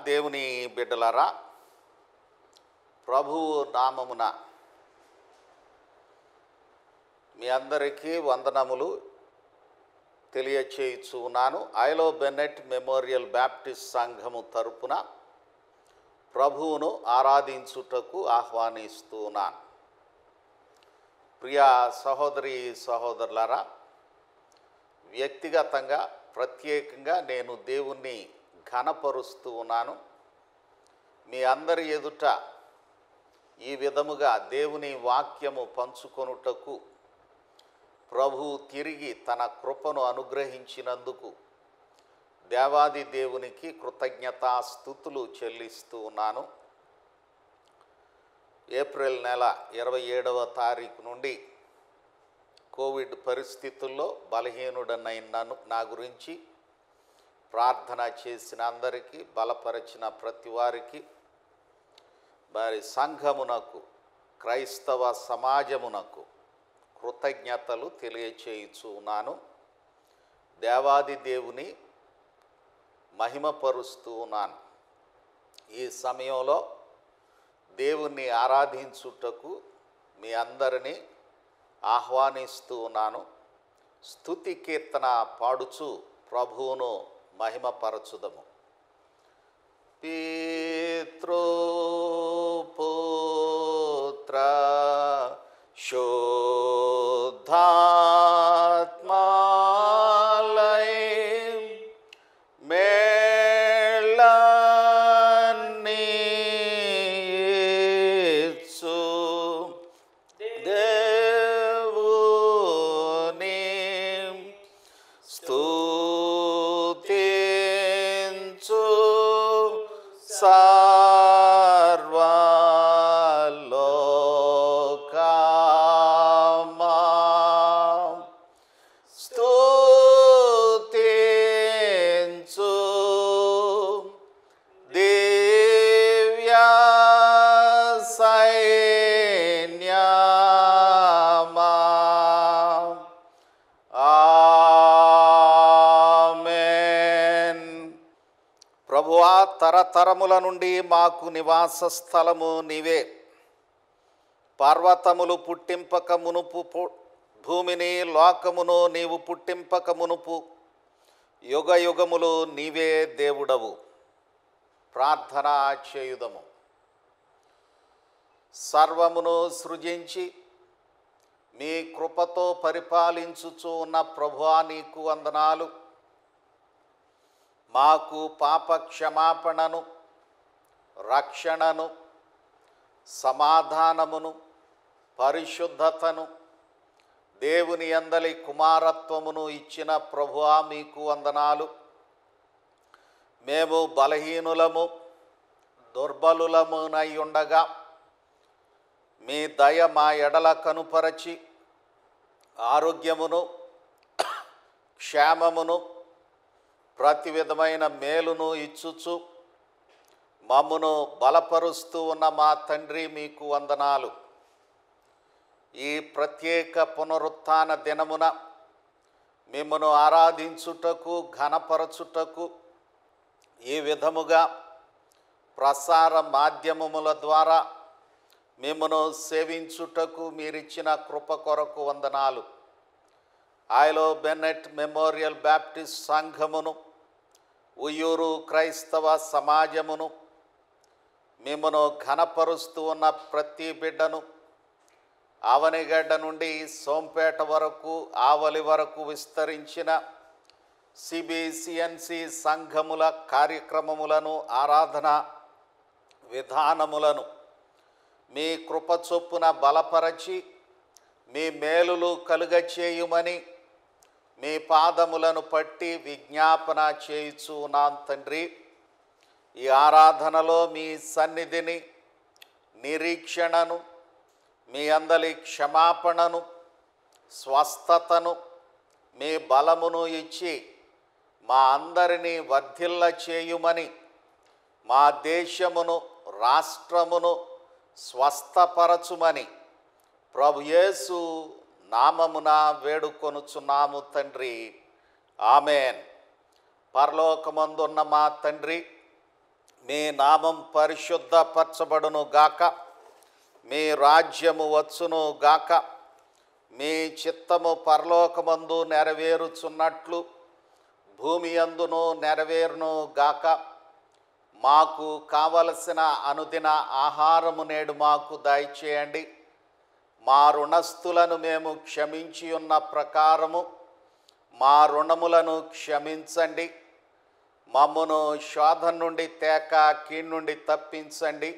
దేవుని బిడ్డలారా, ప్రభువు నామమున మీ అందరికీ వందనములు తెలియచేయుచున్నాను. ఐలో బెన్నెట్ మెమోరియల్ బ్యాప్టిస్ట్ సంఘము తరపున ప్రభువును ఆరాధించుటకు ఆహ్వానిస్తున్నాను. ప్రియ సహోదరి సహోదరులారా, వ్యక్తిగతంగా ప్రత్యేకంగా నేను దేవుణ్ణి ఘనపరుస్తూ ఉన్నాను. మీ అందరి ఎదుట ఈ విధముగా దేవుని వాక్యము పంచుకొనుటకు ప్రభువు తిరిగి తన కృపను అనుగ్రహించినందుకు దేవాది దేవునికి కృతజ్ఞతాస్తుతులు చెల్లిస్తూ ఉన్నాను. ఏప్రిల్ నెల 27వ తారీఖు నుండి కోవిడ్ పరిస్థితుల్లో బలహీనుడనైన నా గురించి ప్రార్థన చేసిన అందరికీ, బలపరిచిన ప్రతి వారికి, మరి సంఘమునకు, క్రైస్తవ సమాజమునకు కృతజ్ఞతలు తెలియచేయుచున్నాను. దేవాది దేవుని మహిమపరుస్తూ ఉన్నాను. ఈ సమయంలో దేవుణ్ణి ఆరాధించుటకు మీ అందరినీ ఆహ్వానిస్తూ ఉన్నాను. స్తుతి కీర్తన పాడుచు ప్రభువును మహిమపరచుదము. పితృపుత్ర శుద్ధాత్మాలయం మేళనీయు దేవుని స్తుతించు సర్వలోకమా స్తుతించు దివ్య సైన్యమా. ఆమేన్. ప్రభువా, తరతరముల నుండి మాకు నివాస స్థలము నీవే. పర్వతములు పుట్టింపక మునుపు భూమిని లోకమును నీవు పుట్టింపక మునుపు యుగ యుగములు నీవే దేవుడవు. ప్రార్థన చేయుదము. సర్వమును సృజించి మీ కృపతో పరిపాలించుచు ఉన్న ప్రభువా, నీకు వందనాలు. మాకు పాప క్షమాపణను, రక్షణను, సమాధానమును, పరిశుద్ధతను, దేవుని యందలి కుమారత్వమును ఇచ్చిన ప్రభువా, మీకు వందనాలు. మేము బలహీనులము, దుర్బలులమునై ఉండగా మీ దయ మా ఎడల కనుపరచి ఆరోగ్యమును, క్షేమమును, ప్రతి విధమైన మేలును ఇచ్చుచు మమ్మును బలపరుస్తూ ఉన్న మా తండ్రి, మీకు వందనాలు. ఈ ప్రత్యేక పునరుత్థాన దినమున మిమ్మను ఆరాధించుటకు, ఘనపరచుటకు ఈ విధముగా ప్రసార మాధ్యమముల ద్వారా మిమ్మను సేవించుటకు మీరిచ్చిన కృప కొరకు వందనాలు. ఐలో బెన్నెట్ మెమోరియల్ బ్యాప్టిస్ట్ సంఘమును, ఉయ్యూరు క్రైస్తవ సమాజమును, మిమ్మను ఘనపరుస్తూ ఉన్న ప్రతి బిడ్డను, ఆవనిగడ్డ నుండి సోంపేట వరకు, ఆవలి వరకు విస్తరించిన సిబిసిఎన్సి సంఘముల కార్యక్రమములను, ఆరాధన విధానములను మీ కృప చొప్పున బలపరచి మీ మేలులు కలుగచేయుమని మీ పాదములను పట్టి విజ్ఞాపన చేయుచున్నాను తండ్రి. ఈ ఆరాధనలో మీ సన్నిధిని, నిరీక్షణను, మీ అందలి క్షమాపణను, స్వస్థతను, మీ బలమును ఇచ్చి మా అందరినీ వర్ధిల్ల చేయుమని, మా దేశమును, రాష్ట్రమును స్వస్థపరచుమని ప్రభు యేసు నామమున వేడుకొనుచున్నాము తండ్రి. ఆమెన్. పరలోకమందున్న మా తండ్రి, మీ నామం పరిశుద్ధపరచబడును గాక, మీ రాజ్యము వచ్చును గాక, మీ చిత్తము పరలోకమందు నెరవేరుచున్నట్లు భూమి యందును నెరవేరును గాక. మాకు కావలసిన అనుదిన ఆహారము నేడు మాకు దయచేయండి. మా రుణస్థులను మేము క్షమించి ఉన్న ప్రకారము మా రుణములను క్షమించండి. మమ్మును శోధన నుండి తేక కీడు నుండి తప్పించండి.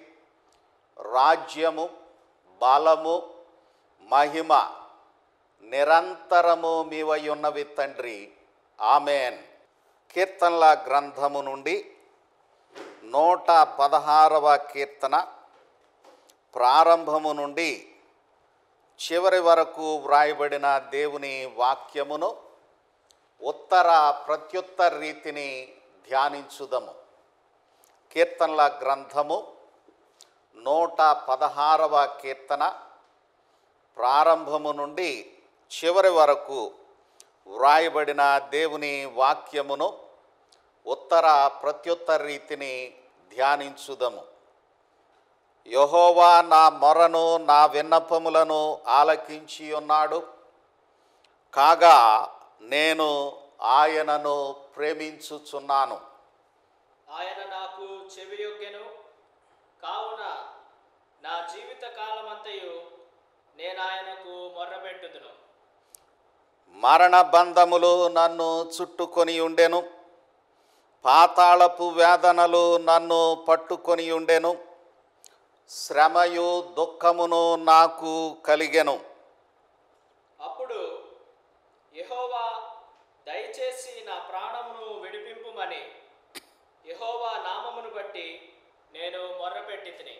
రాజ్యము, బలము, మహిమ నిరంతరము మీవై ఉన్నవి తండ్రి. ఆమెన్. కీర్తనల గ్రంథము నుండి 116వ కీర్తన ప్రారంభము నుండి చివరి వరకు వ్రాయబడిన దేవుని వాక్యమును ఉత్తర ప్రత్యుత్తర రీతిని ధ్యానించుదము. కీర్తనల గ్రంథము 116వ కీర్తన ప్రారంభము నుండి చివరి వరకు వ్రాయబడిన దేవుని వాక్యమును ఉత్తర ప్రత్యుత్తర రీతిని ధ్యానించుదము. యెహోవా నా మొరను నా విన్నపములను ఆలకించి ఉన్నాడు, కాగా నేను ఆయనను ప్రేమించుచున్నాను. ఆయన నాకు చెవియొగ్గెను, కావున నా జీవిత కాలమంతయు నేను ఆయనకు మొర్రపెట్టుదును. మరణ బంధములు నన్ను చుట్టుకొని ఉండెను, పాతాళపు వేదనలు నన్ను పట్టుకొని ఉండెను, శ్రమయు దుఃఖమును నాకు కలిగెను. అప్పుడు యెహోవా దయచేసి నా ప్రాణమును విడిపింపుమని యెహోవా నామమును బట్టి నేను మొర్రపెట్టితిని.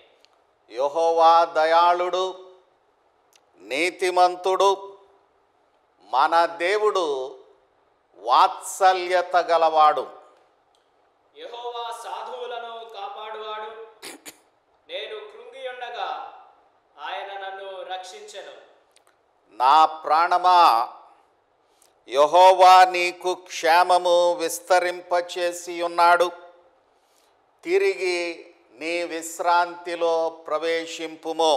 యెహోవా దయాళుడు, నీతిమంతుడు, మన దేవుడు వాత్సల్యత గలవాడు. యెహోవా సాధువులను కాపాడువాడు. నేను కృంగియుండగా ఆయన నన్ను రక్షించెను. నా ప్రాణమా, యెహోవా నీకు క్షేమము విస్తరింపచేసి ఉన్నాడు. తిరిగి నీ విశ్రాంతిలో ప్రవేశింపుము.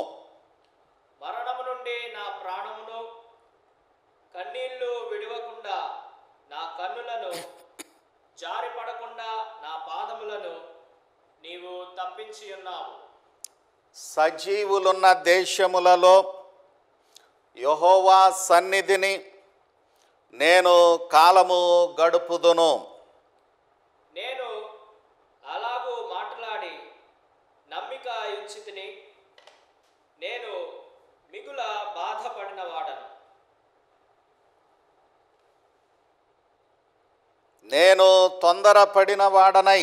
మరణము నుండి నా ప్రాణమును, కన్నీళ్లు విడవకుండా నా కన్నులను, జారిపడకుండా నా పాదములను నీవు తప్పించి ఉన్నావు. సజీవులున్న దేశములలో యెహోవా సన్నిధిని నేను కాలము గడుపుదును. నేను అలాగూ మాట్లాడి నమ్మిక ఉంచితిని. నేను మిగుల బాధపడిన వాడను. నేను తొందరపడిన వాడనై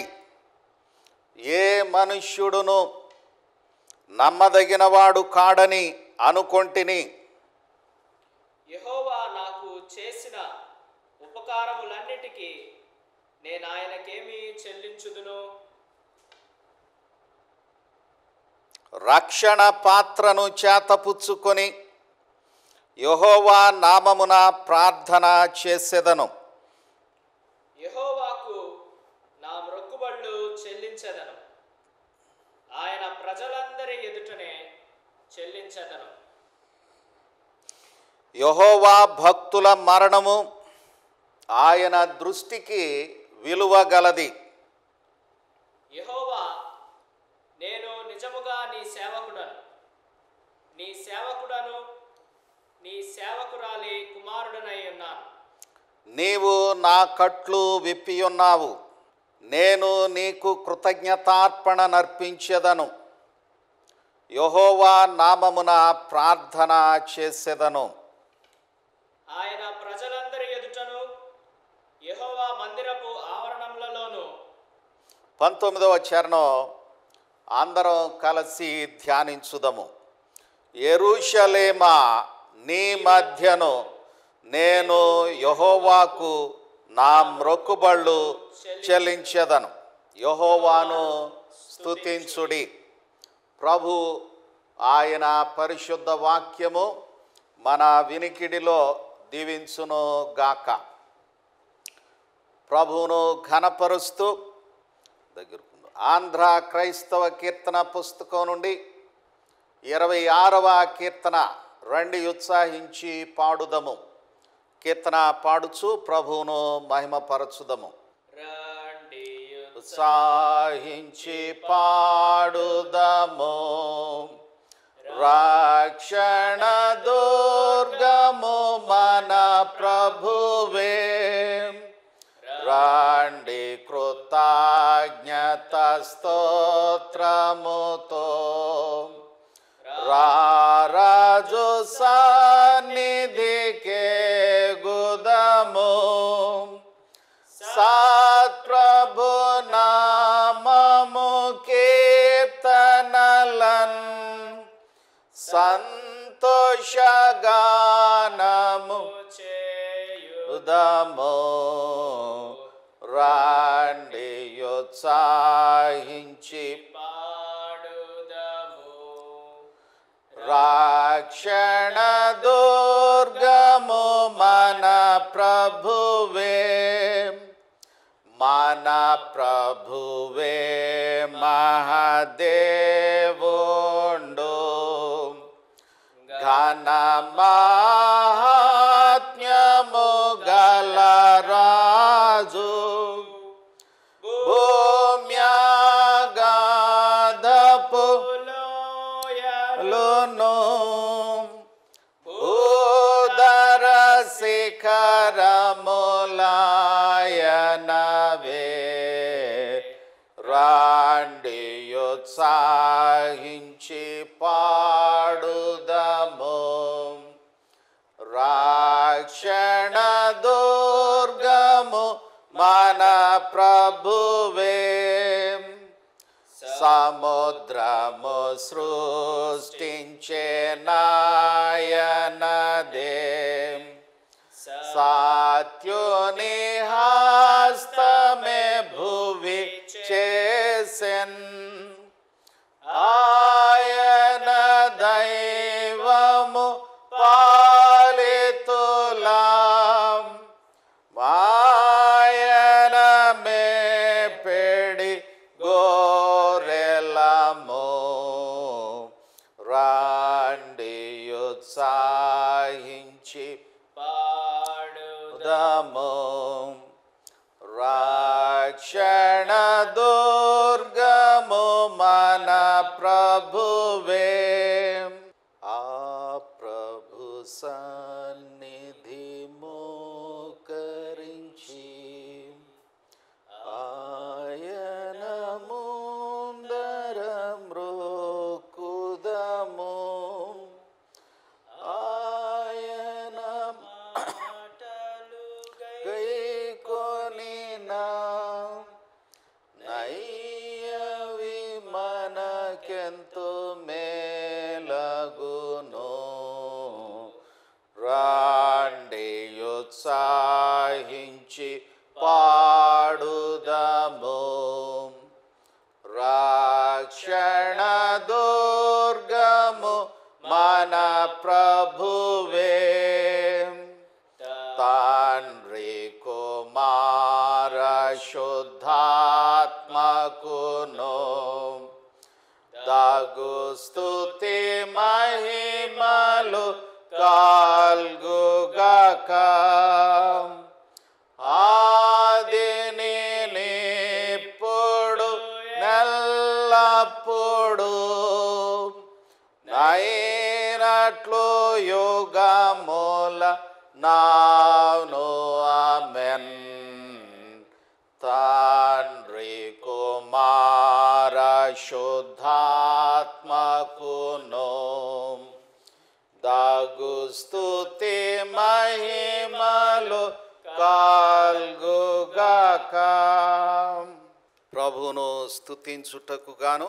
ఏ మనుష్యుడును నమ్మదగినవాడు కాడని అనుకొంటిని. యెహోవా నాకు చేసిన ఉపకారములన్నిటికీ నేను ఆయనకేమి చెల్లించుదును? రక్షణ పాత్రను చేతపుచ్చుకొని యెహోవా నామమున ప్రార్థన చేసెదను. యెహోవాకు నా మ్రొక్కుబళ్ళు చెల్లించెదను. ఆయన ప్రజలందరి ఎదుటనే చెల్లించెదను. యెహోవా భక్తుల మరణము ఆయన దృష్టికి విలువ గలది. యెహోవా, నేను నిజముగా నీ సేవకుడను, నీ సేవకుడను, నీ సేవకురాలి కుమారుడనై ఉన్నాను. నీవు నా కట్లు విప్పియున్నావు, నేను నీకు కృతజ్ఞతార్పణ నర్పించెదను. యెహోవా నామమున ప్రార్థన చేసెదను. ఆయన ప్రజలందరి ఎదుటను, యెహోవా మందిరపు ఆవరణములలోను. 19వ చరణం అందరం కలిసి ధ్యానించుదము. యెరూషలేమా, నీ మధ్యను నేను యెహోవాకు నా మ్రొక్కుబళ్ళు చెల్లించెదను. యెహోవాను స్తుతించుడి. ప్రభు ఆయన పరిశుద్ధ వాక్యము మన వినికిడిలో దీవించును గాక. ప్రభువును ఘనపరుస్తూ దగ్గరకున్నా ఆంధ్ర క్రైస్తవ కీర్తన పుస్తకం నుండి 26వ కీర్తన, రండి ఉత్సాహించి పాడుదము. కీర్తన పాడుచు ప్రభువును మహిమపరచుదము. రండి ఉత్సాహించి పాడుదము, రక్షణ దుర్గము మన ప్రభువే. రండి కృతజ్ఞత స్తోత్రముతో, రారాజు సన్నిధికే గుదము. సత్ప్రభు నామము కీర్తనలన్, సంతోషగానము చేయుదము. రండి ఉత్సాహించి పాడుదము. రక్షణ దుర్గము మన ప్రభువే. మన ప్రభువే మహాదేవుండు, ఘన మహాత్మ్యము గల రాజు. భూమ్యాగాధపు లోను, భూధర శిఖరములాయనవే. రండి ఉత్సాహించి పాడుదము, రక్షణ దుర్గము మన ప్రభువే. సముద్రము సృష్టించే నాయనదే, సత్యుని హస్తమే భువి చేసెన్. ఆయన దైవము పాలితులాం, ఆయన మేపెడి గోరెలము. రండి ఉత్సాహించి పాడుదము, రక్షణ దుర్గము మన ప్రభువే. ఆ ప్రభు సన్నిధి మోకరించి, ఆయన ముందర మ్రోకుదము. ఆయన గైకొనినా నయ్యవి మనకెంతో మేలగును. రండి ఉత్సాహించి పాడుదము, రక్షణ దుర్గము మన ప్రభువే. తండ్రి కుమార శుద్ధాత్మకును దగు స్తుతి మహిమలు కల్గుగాక. ఆదిని నిప్పుడు నెల్లప్పుడు, నైనట్లు యుగముల నాను. ఆమెన్. తండ్రి కుమార శుద్ధాత్మకును దగు స్తుతి మహిమలు కల్గుగాక. ప్రభువును స్తుతించుటకు గాను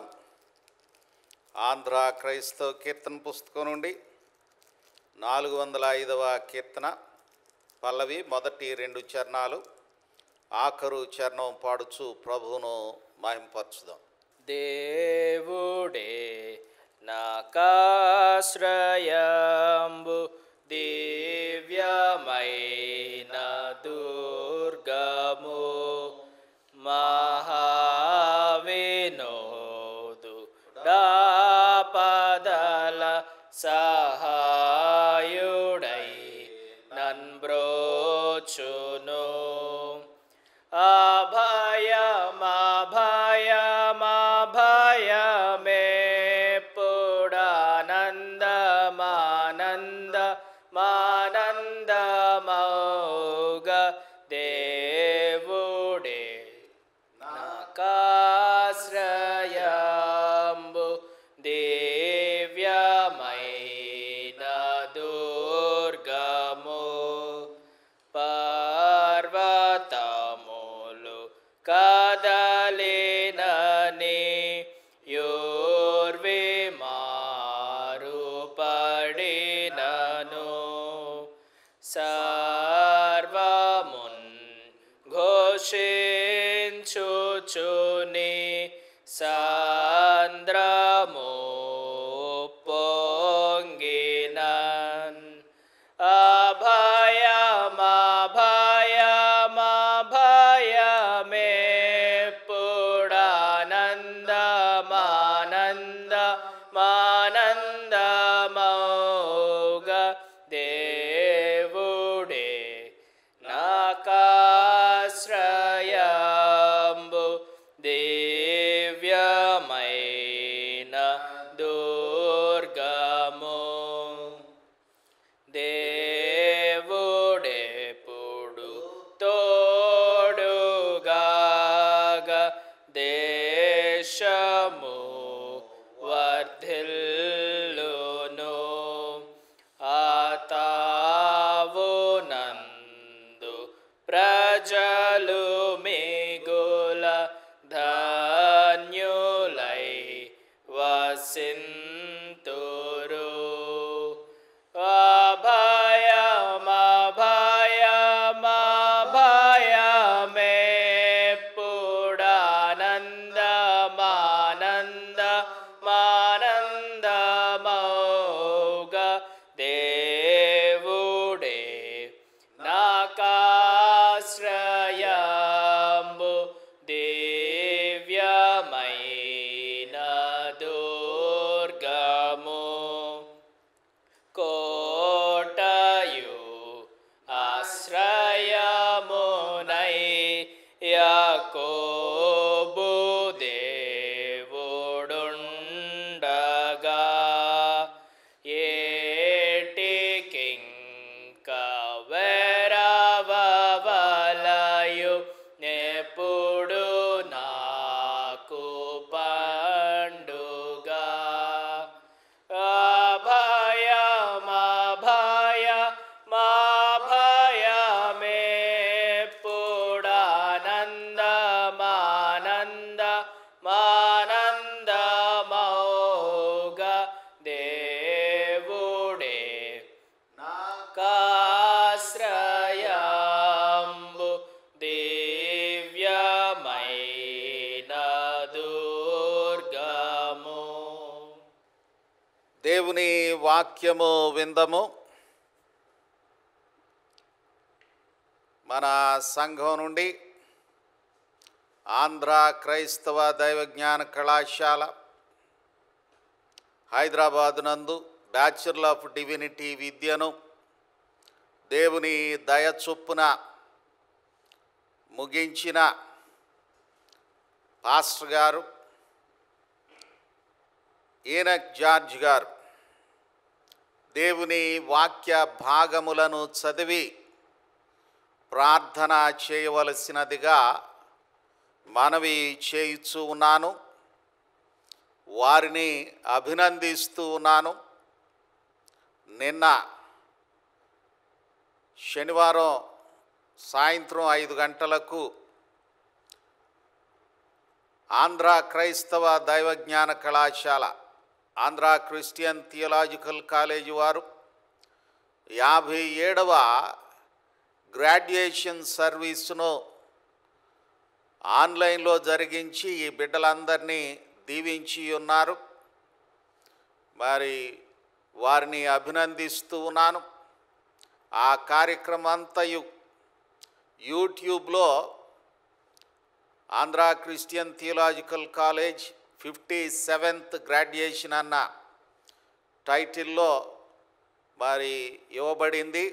ఆంధ్ర క్రైస్తవ కీర్తన పుస్తకం నుండి 405వ కీర్తన, పల్లవి మొదటి 2 చరణాలు, ఆఖరు చరణం పాడుచు ప్రభువును మహిమపరచుదాం. దేవుడే నాకాశ్రయంబు, దివ్యమైన దుర్గము, మహావీర్య సహాయుడై నన్బ్రోచును అభయమభయమభయమేప్పుడానందమానందమౌగ దేవుడే నాకాశ్రయంబు దివ్యమైన దుర్గము పర్వతములు కదలినని యోర్విమారుపడినను సర్వమున్ ఘోషించుచుని సాంద్రము పొంగినన్ అభయమభయమభయమేప్పుడానందమానందమౌగ దేవుడే నాకాశ్రయంబు దివ్యమైన దుర్గము దేవుడెప్పుడు తోడుగాగ దేశము వర్ధిల్లును ఆతావునందు ప్రజలు మిగుల ధన్యులై వసింతురు అభయమభయమభయమేప్పుడానందమానందమౌగ దేవుడే నాకాశ్రయంబు దివ్యమైన దుర్గము కోటయు ఆశ్రయమునై యాకోబు దేవుడుండగా ఏటికింక వెరవవలయు ఎప్పుడు నాకు పండుగా అభయమభయమభయమేప్పుడానందమానందమౌగ దేవుడే నాకాశ్రయంబు దివ్యమైన దుర్గము దేవుని వాక్యము విందము. మన సంఘం నుండి ఆంధ్ర క్రైస్తవ దైవజ్ఞాన కళాశాల హైదరాబాద్ నందు బ్యాచులర్ ఆఫ్ డివినిటీ విద్యను దేవుని దయ చొప్పున ముగించిన పాస్టర్ గారు ఏనక్ జార్జ్ గారు దేవుని వాక్య భాగములను చదివి ప్రార్థన చేయవలసినదిగా మనవి చేయుచూ ఉన్నాను. వారిని అభినందిస్తూ ఉన్నాను. నిన్న శనివారం సాయంత్రం 5 గంటలకు ఆంధ్ర క్రైస్తవ దైవజ్ఞాన కళాశాల ఆంధ్ర క్రిస్టియన్ థియలాజికల్ కాలేజీ వారు 57వ గ్రాడ్యుయేషన్ సర్వీసును ఆన్లైన్లో జరిగించి ఈ బిడ్డలందరినీ దీవించి ఉన్నారు. మరి వారిని అభినందిస్తూ ఉన్నాను. ఆ కార్యక్రమం అంతయు యూట్యూబ్లో Andhra Christian theological college 57th graduation అన్న టైటిల్లో మరి ఇవ్వబడింది.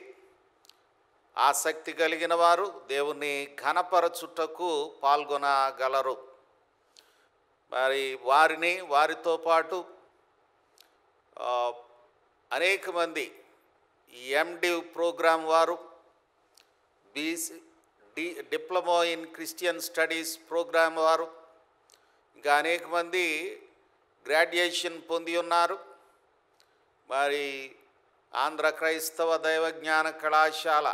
ఆసక్తి కలిగిన వారు దేవుని ఘనపరచుటకు పాల్గొనగలరు. మరి వారితో పాటు అనేక మంది ఎండివ్ ప్రోగ్రాం వారు, diploma in Christian studies program వారు, ఇంకా అనేక మంది గ్రాడ్యుయేషన్ పొంది ఉన్నారు. మరి ఆంధ్ర క్రైస్తవ దైవజ్ఞాన కళాశాల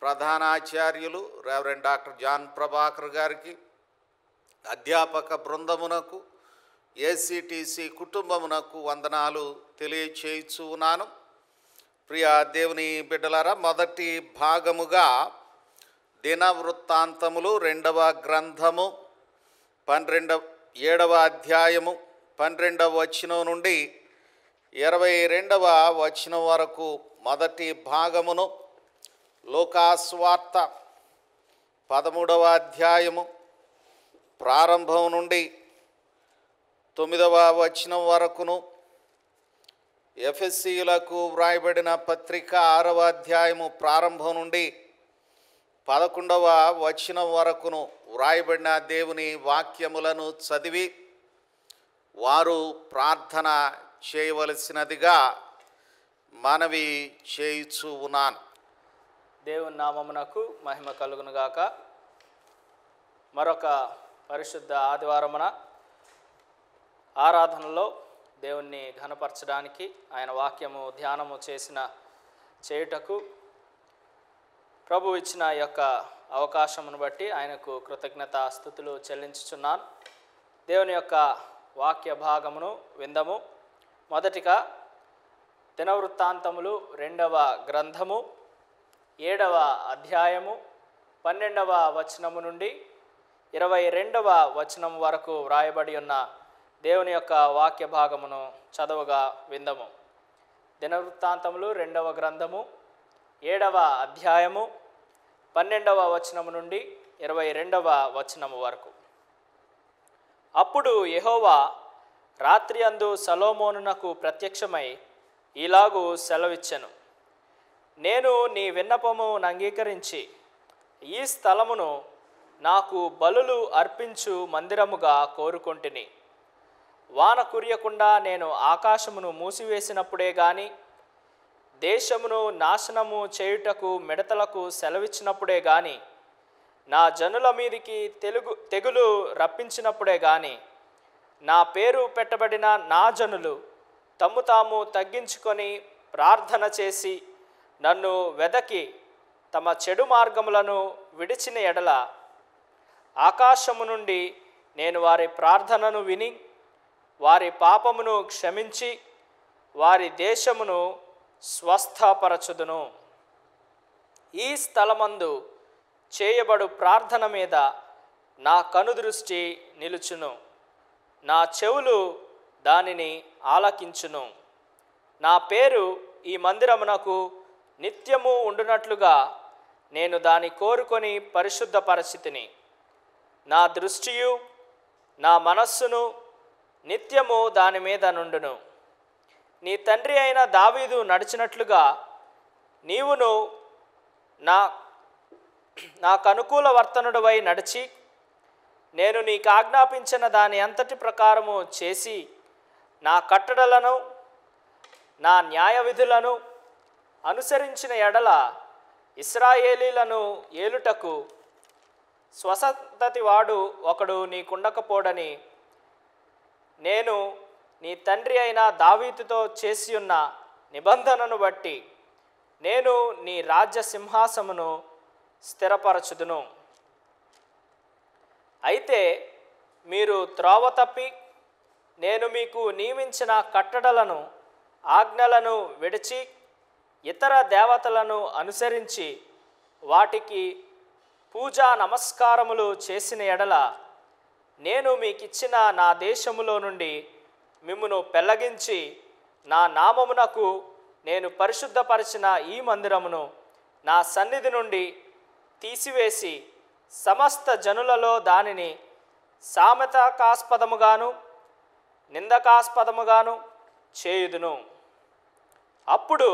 ప్రధానాచార్యులు రెవరెండ్ డాక్టర్ జాన్ ప్రభాకర్ గారికి, అధ్యాపక బృందమునకు, ఏసీటీసీ కుటుంబమునకు వందనాలు తెలియచేయచ్చు ఉన్నాను. ప్రియ దేవుని బిడ్డలారా, మొదటి భాగముగా దినవృత్తాంతములు 2వ గ్రంథము 7వ అధ్యాయము 12వ వచనం నుండి 22వ వచనం వరకు మొదటి భాగమును, లూకాసువార్త 13వ అధ్యాయము ప్రారంభం నుండి 9వ వచనం వరకును, ఎఫెసీయులకు వ్రాయబడిన పత్రిక 6వ అధ్యాయము ప్రారంభం నుండి 11వ వచనం వరకును వ్రాయబడిన దేవుని వాక్యములను చదివి వారు ప్రార్థన చేయవలసినదిగా మనవి చేయుచు ఉన్నాను. దేవుని నామమునకు మహిమ కలుగునుగాక. మరొక పరిశుద్ధ ఆదివారమున ఆరాధనలో దేవుణ్ణి ఘనపరచడానికి, ఆయన వాక్యము ధ్యానము చేయుటకు ప్రభు ఇచ్చిన యొక్క అవకాశమును బట్టి ఆయనకు కృతజ్ఞతాస్తుతులు చెల్లించుచున్నాను. దేవుని యొక్క వాక్య భాగమును విందము. మొదటిగా దినవృత్తాంతములు 2వ గ్రంథము 7వ అధ్యాయము 12వ వచనము నుండి 22వ వచనం వరకు వ్రాయబడి ఉన్న దేవుని యొక్క వాక్య భాగమును చదవగా విందము. దినవృత్తాంతములు 2వ గ్రంథము 7వ అధ్యాయము 12వ వచనము నుండి 22వ వచనము వరకు. అప్పుడు యెహోవా రాత్రి అందు సొలొమోనునకు ప్రత్యక్షమై ఇలాగూ సెలవిచ్చెను: నేను నీ విన్నపమును అంగీకరించి ఈ స్థలమును నాకు బలులు అర్పించు మందిరముగా కోరుకొంటిని. వాన కురియకుండా నేను ఆకాశమును మూసివేసినప్పుడే గాని, దేశమును నాశనము చేయుటకు మిడతలకు సెలవిచ్చినప్పుడే గాని, నా జనుల మీదికి తెగులు రప్పించినప్పుడే గాని, నా పేరు పెట్టబడిన నా జనులు తమ్ము తాము తగ్గించుకొని ప్రార్థన చేసి నన్ను వెదకి తమ చెడు మార్గములను విడిచిన ఎడల, ఆకాశము నుండి నేను వారి ప్రార్థనను విని వారి పాపమును క్షమించి వారి దేశమును స్వస్థపరచుదును. ఈ స్థలమందు చేయబడు ప్రార్థన మీద నా కనుదృష్టి నిలుచును, నా చెవులు దానిని ఆలకించును. నా పేరు ఈ మందిరమునకు నిత్యము ఉండునట్లుగా నేను దాని కోరుకొని పరిశుద్ధపరచితిని. నా దృష్టియు నా మనస్సును నిత్యము దాని మీద నుండును. నీ తండ్రి అయిన దావీదు నడిచినట్లుగా నీవును నాకు అనుకూల వర్తనుడవై నడిచి, నేను నీకు ఆజ్ఞాపించిన దాని అంతటి ప్రకారము చేసి, నా కట్టడలను నా న్యాయ విధులను అనుసరించిన ఎడల ఇశ్రాయేలీలను ఏలుటకు స్వసంతతి వాడు ఒకడు నీకుండకపోడని నేను నీ తండ్రి అయిన దావీదుతో చేసి ఉన్న నిబంధనను బట్టి నేను నీ రాజ్య సింహాసమును స్థిరపరచుదును. అయితే మీరు త్రోవ తప్పి నేను మీకు నియమించిన కట్టడలను ఆజ్ఞలను విడిచి ఇతర దేవతలను అనుసరించి వాటికి పూజా నమస్కారములు చేసిన ఎడల, నేను మీకిచ్చిన నా దేశములో నుండి మిమ్మును పెళ్లగించి నా నామమునకు నేను పరిశుద్ధపరిచిన ఈ మందిరమును నా సన్నిధి నుండి తీసివేసి సమస్త జనులలో దానిని సామెతకాస్పదముగాను నిందకాస్పదముగాను చేయుదును. అప్పుడు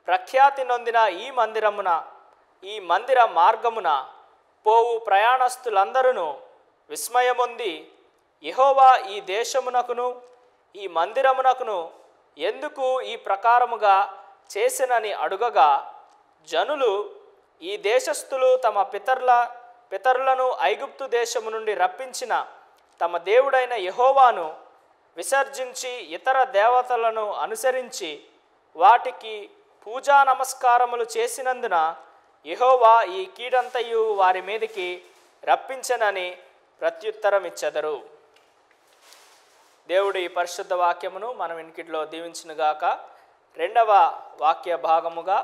ప్రఖ్యాతి నొందిన ఈ మందిర మార్గమున పోవు ప్రయాణస్తులందరూ విస్మయమొంది యెహోవా ఈ దేశమునకును ఈ మందిరమునకును ఎందుకు ఈ ప్రకారముగా చేసినని అడుగగా, జనులు, ఈ దేశస్థులు తమ పితరులను ఐగుప్తు దేశము నుండి రప్పించిన తమ దేవుడైన యెహోవాను విసర్జించి ఇతర దేవతలను అనుసరించి వాటికి పూజా నమస్కారములు చేసినందున యెహోవా ఈ కీడంతయు వారి మీదకి రప్పించనని ప్రత్యుత్తరం ఇచ్చెదరు. దేవుడు ఈ పరిశుద్ధ వాక్యమును మనం వినికిడిలో దీవించునుగాక. రెండవ వాక్య భాగముగా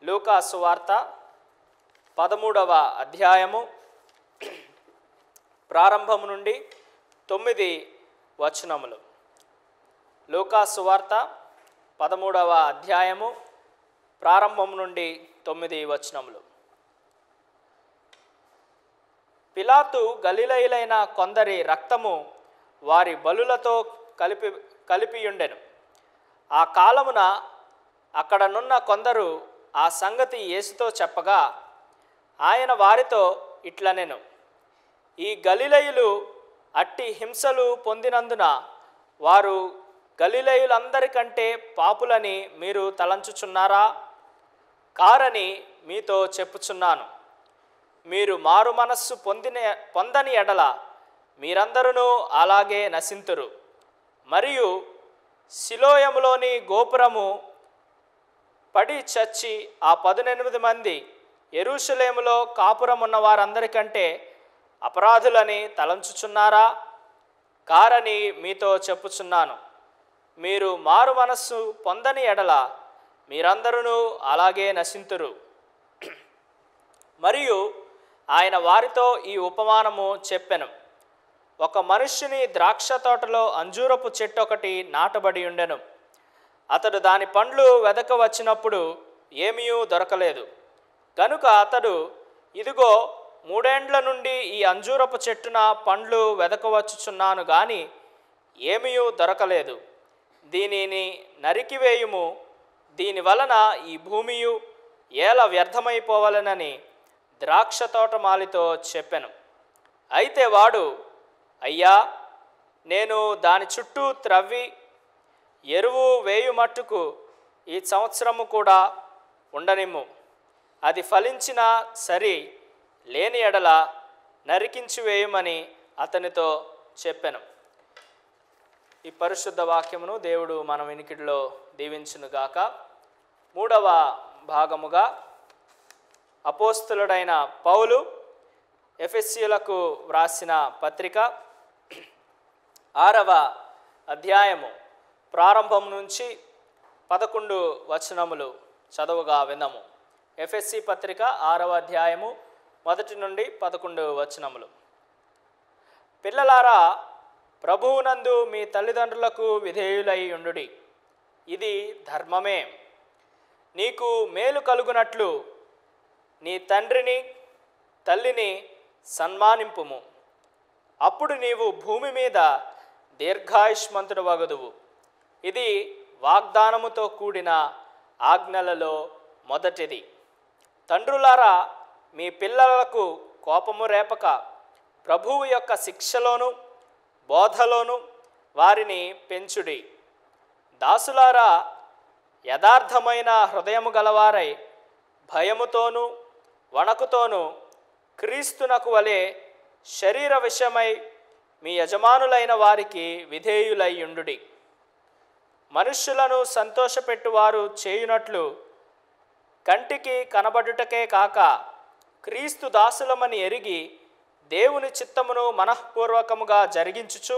లూకా సువార్త 13వ అధ్యాయము ప్రారంభము నుండి 9 వచనములు. లూకా సువార్త 13వ అధ్యాయము ప్రారంభం నుండి 9 వచనములు. పిలాతు గలిలయులైన కొందరి రక్తము వారి బలులతో కలిపియుండెను. ఆ కాలమున అక్కడనున్న కొందరు ఆ సంగతి యేసుతో చెప్పగా, ఆయన వారితో ఇట్లనెను, ఈ గలిలయులు అట్టి హింసలు పొందినందున వారు గలిలయులందరికంటే పాపులని మీరు తలంచుచున్నారా? కారని మీతో చెప్పుచున్నాను. మీరు మారు మనస్సు పొందని ఎడల మీరందరూ అలాగే నశింతురు. మరియు సిలోయములోని గోపురము పడి చచ్చి ఆ 18 మంది యెరూషలేములో కాపురమున్న వారందరికంటే అపరాధులని తలంచుచున్నారా? కారని మీతో చెప్పుచున్నాను. మీరు మారు మనస్సు పొందని ఎడల మీరందరూ అలాగే నశింతురు. మరియు ఆయన వారితో ఈ ఉపమానము చెప్పెను. ఒక మనుష్యుని ద్రాక్ష తోటలో అంజూరపు చెట్టు ఒకటి నాటబడి ఉండెను. అతడు దాని పండ్లు వెదక వచ్చినప్పుడు ఏమీ దొరకలేదు. కనుక అతడు, ఇదిగో 3 ఏండ్ల నుండి ఈ అంజూరపు చెట్టున పండ్లు వెదకవచ్చుచున్నాను గాని ఏమీ దొరకలేదు. దీనిని నరికివేయుము, దీని వలన ఈ భూమియు ఏల వ్యర్థమైపోవలెనని ద్రాక్ష తోటమాలితో చెప్పెను. అయితే వాడు, అయ్యా, నేను దాని చుట్టూ త్రవ్వి ఎరువు వేయుమట్టుకు ఈ సంవత్సరము కూడా ఉండనిమ్ము. అది ఫలించినా సరి, లేని ఎడల నరికించి వేయమని అతనితో చెప్పెను. ఈ పరిశుద్ధ వాక్యమును దేవుడు మన వినికిడిలో దీవించునుగాక. 3వ భాగముగా అపోస్తలుడైన పౌలు ఎఫెసీయులకు వ్రాసిన పత్రిక 6వ అధ్యాయము ప్రారంభం నుంచి 11 వచనములు చదువుగా విందాము. ఎఫెసీ పత్రిక 6వ అధ్యాయము 1 నుండి 11 వచనములు. పిల్లలారా, ప్రభువునందు మీ తల్లిదండ్రులకు విధేయులై ఉండుడి, ఇది ధర్మమే. నీకు మేలు కలుగునట్లు నీ తండ్రిని తల్లిని సన్మానింపుము. అప్పుడు నీవు భూమి మీద దీర్ఘాయుష్మంతుడు వగదువు. ఇది వాగ్దానముతో కూడిన ఆజ్ఞలలో మొదటిది. తండ్రులారా, మీ పిల్లలకు కోపము రేపక ప్రభువు యొక్క శిక్షలోను బోధలోను వారిని పెంచుడి. దాసులారా, యథార్థమైన హృదయము గలవారై భయముతోనూ వణకుతోనూ క్రీస్తునకు వలె శరీర విషయమై మీ యజమానులైన వారికి విధేయులై ఉండుడి. మనుష్యులను సంతోషపెట్టువారు చేయునట్లు కంటికి కనబడుటకే కాక క్రీస్తు దాసులమని ఎరిగి దేవుని చిత్తమును మనఃపూర్వకముగా జరిగించుచు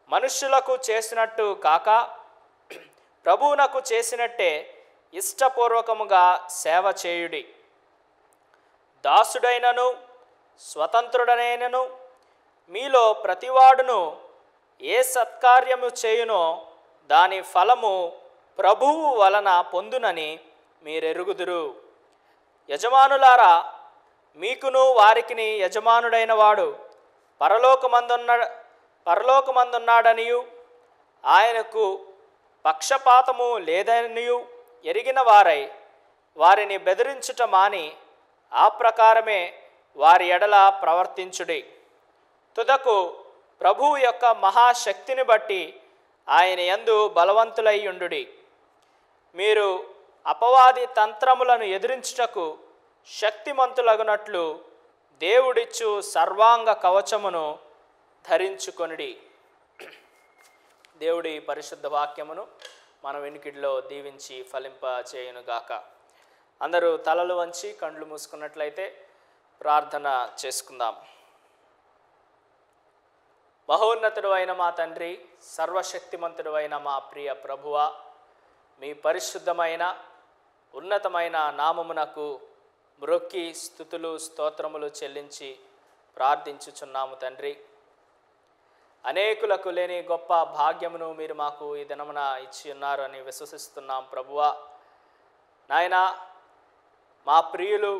మనుష్యులకు చేసినట్టు కాక ప్రభువునకు చేసినట్టే ఇష్టపూర్వకముగా సేవ చేయుడి. దాసుడైనను స్వతంత్రుడనైనను మీలో ప్రతివాడును ఏ సత్కార్యము చేయునో దాని ఫలము ప్రభువు వలన పొందునని మీరెరుగుదురు. యజమానులారా, మీకును వారికిని యజమానుడైన వాడు పరలోకమందున్నాడనియు ఆయనకు పక్షపాతము లేదనియు ఎరిగిన వారై వారిని బెదిరించుట మాని ఆ ప్రకారమే వారి ఎడల ప్రవర్తించుడి. తుదకు ప్రభువు యొక్క మహాశక్తిని బట్టి ఆయన యందు బలవంతులై ఉండుడి. మీరు అపవాది తంత్రములను ఎదిరించుటకు శక్తిమంతులగునట్లు దేవుడిచ్చు సర్వాంగ కవచమును ధరించుకొనుడి. దేవుడి పరిశుద్ధ వాక్యమును మన వెనుకిడిలో దీవించి ఫలింప చేయునుగాక. అందరూ తలలు వంచి కండ్లు మూసుకున్నట్లయితే ప్రార్థన చేసుకుందాం. మహోన్నతుడు అయిన మా తండ్రి, సర్వశక్తిమంతుడు అయిన మా ప్రియ ప్రభువా, మీ పరిశుద్ధమైన ఉన్నతమైన నామమునకు మ్రొక్కి స్తుతులు స్తోత్రములు చెల్లించి ప్రార్థించుచున్నాము తండ్రి. అనేకులకు లేని గొప్ప భాగ్యమును మీరు మాకు ఈ దినమున ఇచ్చి ఉన్నారు అని విశ్వసిస్తున్నాం ప్రభువా. నాయన, మా ప్రియులు,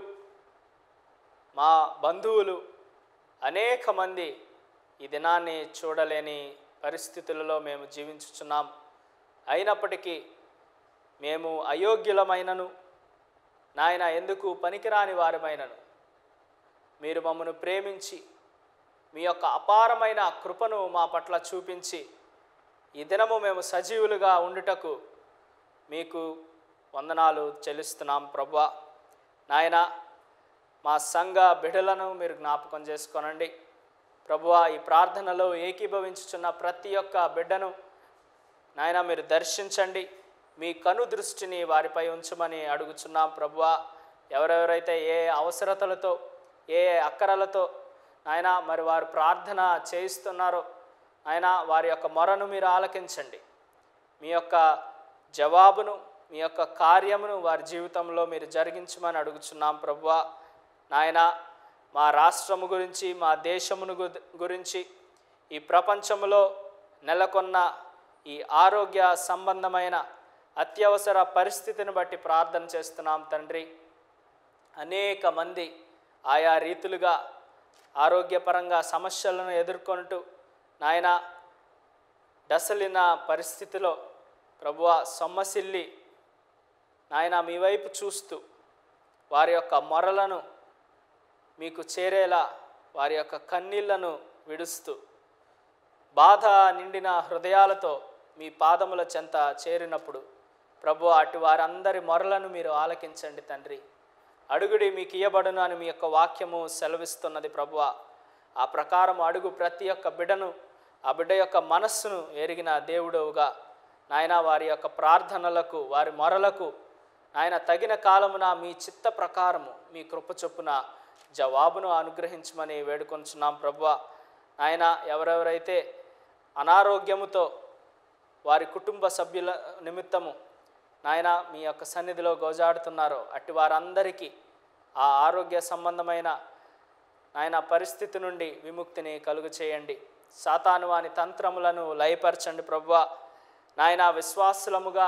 మా బంధువులు అనేక మంది ఈ దినాన్ని చూడలేని పరిస్థితులలో మేము జీవించుచున్నాం. అయినప్పటికీ మేము అయోగ్యులమైనను, నాయన ఎందుకు పనికిరాని వారమైనను మీరు మమ్మను ప్రేమించి మీ యొక్క అపారమైన కృపను మా పట్ల చూపించి ఈ దినము మేము సజీవులుగా ఉండుటకు మీకు వందనాలు చెల్లిస్తున్నాం ప్రభువా. నాయన, మా సంఘ బిడ్డలను మీరు జ్ఞాపకం చేసుకోనండి ప్రభువా. ఈ ప్రార్థనలో ఏకీభవించుచున్న ప్రతి ఒక్క బిడ్డను నాయన మీరు దర్శించండి. మీ కను దృష్టిని వారిపై ఉంచమని అడుగుచున్నాం ప్రభువా. ఎవరెవరైతే ఏ అవసరతలతో, ఏ అక్కరలతో నాయన మరి వారు ప్రార్థన చేయిస్తున్నారో ఆయన వారి యొక్క మొరను మీరు ఆలకించండి. మీ యొక్క జవాబును, మీ యొక్క కార్యమును వారి జీవితంలో మీరు జరిగించమని అడుగుచున్నాం ప్రభువా. నాయన, మా రాష్ట్రము గురించి, మా దేశమును గురించి, ఈ ప్రపంచంలో నెలకొన్న ఈ ఆరోగ్య సంబంధమైన అత్యవసర పరిస్థితిని బట్టి ప్రార్థన చేస్తున్నాం తండ్రి. అనేక మంది ఆయా రీతులుగా ఆరోగ్యపరంగా సమస్యలను ఎదుర్కొంటూ నాయన దశలిన పరిస్థితిలో ప్రభువా సొమ్మసిల్లి నాయన మీ వైపు చూస్తూ వారి యొక్క మొరలను మీకు చేరేలా వారి యొక్క కన్నీళ్లను విడుస్తూ బాధ నిండిన హృదయాలతో మీ పాదముల చెంత చేరినప్పుడు ప్రభువా అటు వారందరి మొరలను మీరు ఆలకించండి తండ్రి. అడుగుడి మీకు ఇయ్యబడును అని మీ యొక్క వాక్యము సెలవిస్తున్నది ప్రభువా. ఆ ప్రకారం అడుగు ప్రతి ఒక్క బిడ్డను, ఆ బిడ్డ యొక్క మనస్సును ఎరిగిన దేవుడవుగా నాయన వారి యొక్క ప్రార్థనలకు, వారి మొరలకు నాయన తగిన కాలమున మీ చిత్త ప్రకారము మీ కృప చొప్పున జవాబును అనుగ్రహించమని వేడుకొంచున్నాం ప్రభువా. నాయన, ఎవరెవరైతే అనారోగ్యముతో వారి కుటుంబ సభ్యుల నిమిత్తము నాయన మీ యొక్క సన్నిధిలో గోజాడుతున్నారో అట్టి వారందరికీ ఆ ఆరోగ్య సంబంధమైన నాయన పరిస్థితి నుండి విముక్తిని కలుగు చేయండి. సాతాను వాని తంత్రములను లయపరచండి ప్రభువా. నాయన, విశ్వాసులముగా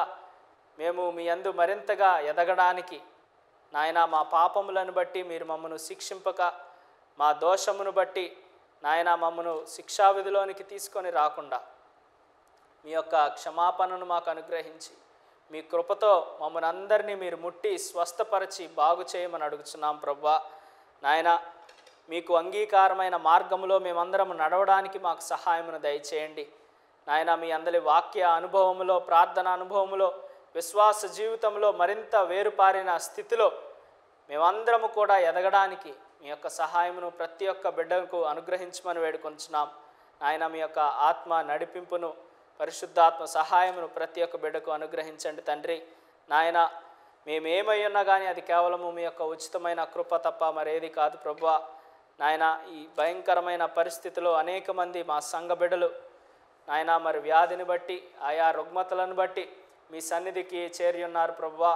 మేము మీ యందు మరింతగా ఎదగడానికి నాయన మా పాపములను బట్టి మీరు మమ్మను శిక్షింపక, మా దోషమును బట్టి నాయన మమ్మను శిక్షావిధిలోనికి తీసుకొని రాకుండా మీ యొక్క క్షమాపణను మాకు అనుగ్రహించి మీ కృపతో మమ్మల్ని అందరినీ మీరు ముట్టి స్వస్థపరిచి బాగు చేయమని అడుగుచున్నాం ప్రభువా. నాయన, మీకు అంగీకారమైన మార్గంలో మేమందరం నడవడానికి మాకు సహాయమును దయచేయండి. నాయన, మీ అందరి వాక్య అనుభవములో, ప్రార్థన అనుభవములో, విశ్వాస జీవితంలో మరింత వేరుపారిన స్థితిలో మేమందరము కూడా ఎదగడానికి మీ యొక్క సహాయమును ప్రతి ఒక్క బిడ్డకు అనుగ్రహించమని వేడుకొంచున్నాం. నాయన, మీ యొక్క ఆత్మ నడిపింపును, పరిశుద్ధాత్మ సహాయమును ప్రతి ఒక్క బిడ్డకు అనుగ్రహించండి తండ్రి. నాయన, మేమేమై ఉన్నా కానీ అది కేవలము మీ యొక్క ఉచితమైన కృప తప్ప మరేది కాదు ప్రభువా. నాయన, ఈ భయంకరమైన పరిస్థితిలో అనేక మంది మా సంఘ బిడ్డలు నాయన మరి వ్యాధిని బట్టి, ఆయా రుగ్మతలను బట్టి మీ సన్నిధికి చేరి ఉన్నారు ప్రభువా.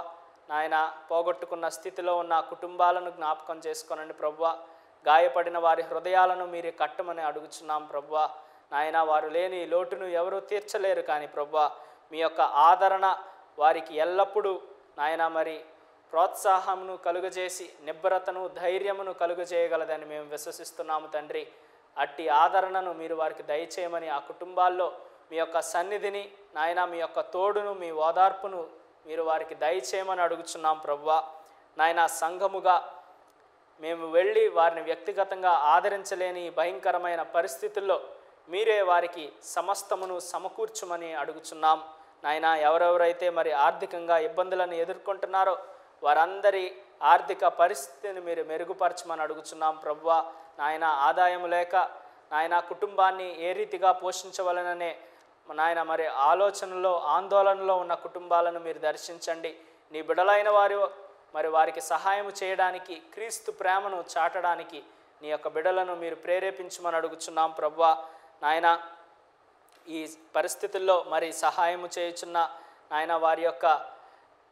నాయన, పోగొట్టుకున్న స్థితిలో ఉన్న కుటుంబాలను జ్ఞాపకం చేసుకోనండి ప్రభువా. గాయపడిన వారి హృదయాలను మీరు కట్టమని అడుగుచున్నాం ప్రభువా. నాయన, వారు లేని లోటును ఎవరూ తీర్చలేరు కానీ ప్రభువా మీ యొక్క ఆదరణ వారికి ఎల్లప్పుడూ నాయన మరి ప్రోత్సాహమును కలుగజేసి నిబ్బరతను, ధైర్యమును కలుగజేయగలదని మేము విశ్వసిస్తున్నాము తండ్రి. అట్టి ఆదరణను మీరు వారికి దయచేయమని, ఆ కుటుంబాల్లో మీ యొక్క సన్నిధిని నాయన, మీ యొక్క తోడును, మీ ఓదార్పును మీరు వారికి దయచేయమని అడుగుచున్నాం ప్రభువా. నాయన, సంఘముగా మేము వెళ్ళి వారిని వ్యక్తిగతంగా ఆదరించలేని ఈ భయంకరమైన పరిస్థితుల్లో మీరే వారికి సమస్తమును సమకూర్చుమని అడుగుచున్నాం నాయన. ఎవరెవరైతే మరి ఆర్థికంగా ఇబ్బందులను ఎదుర్కొంటున్నారో వారందరి ఆర్థిక పరిస్థితిని మీరు మెరుగుపరచమని అడుగుచున్నాం ప్రభువా. నాయన, ఆదాయం లేక నాయన కుటుంబాన్ని ఏ రీతిగా పోషించవలననే నాయన మరి ఆలోచనలో, ఆందోళనలో ఉన్న కుటుంబాలను మీరు దర్శించండి. నీ బిడలైన వారు మరి వారికి సహాయం చేయడానికి, క్రీస్తు ప్రేమను చాటడానికి నీ యొక్క బిడలను మీరు ప్రేరేపించమని అడుగుచున్నాం ప్రభువా. నాయన, ఈ పరిస్థితుల్లో మరి సహాయము చేయుచున్న నాయన వారి యొక్క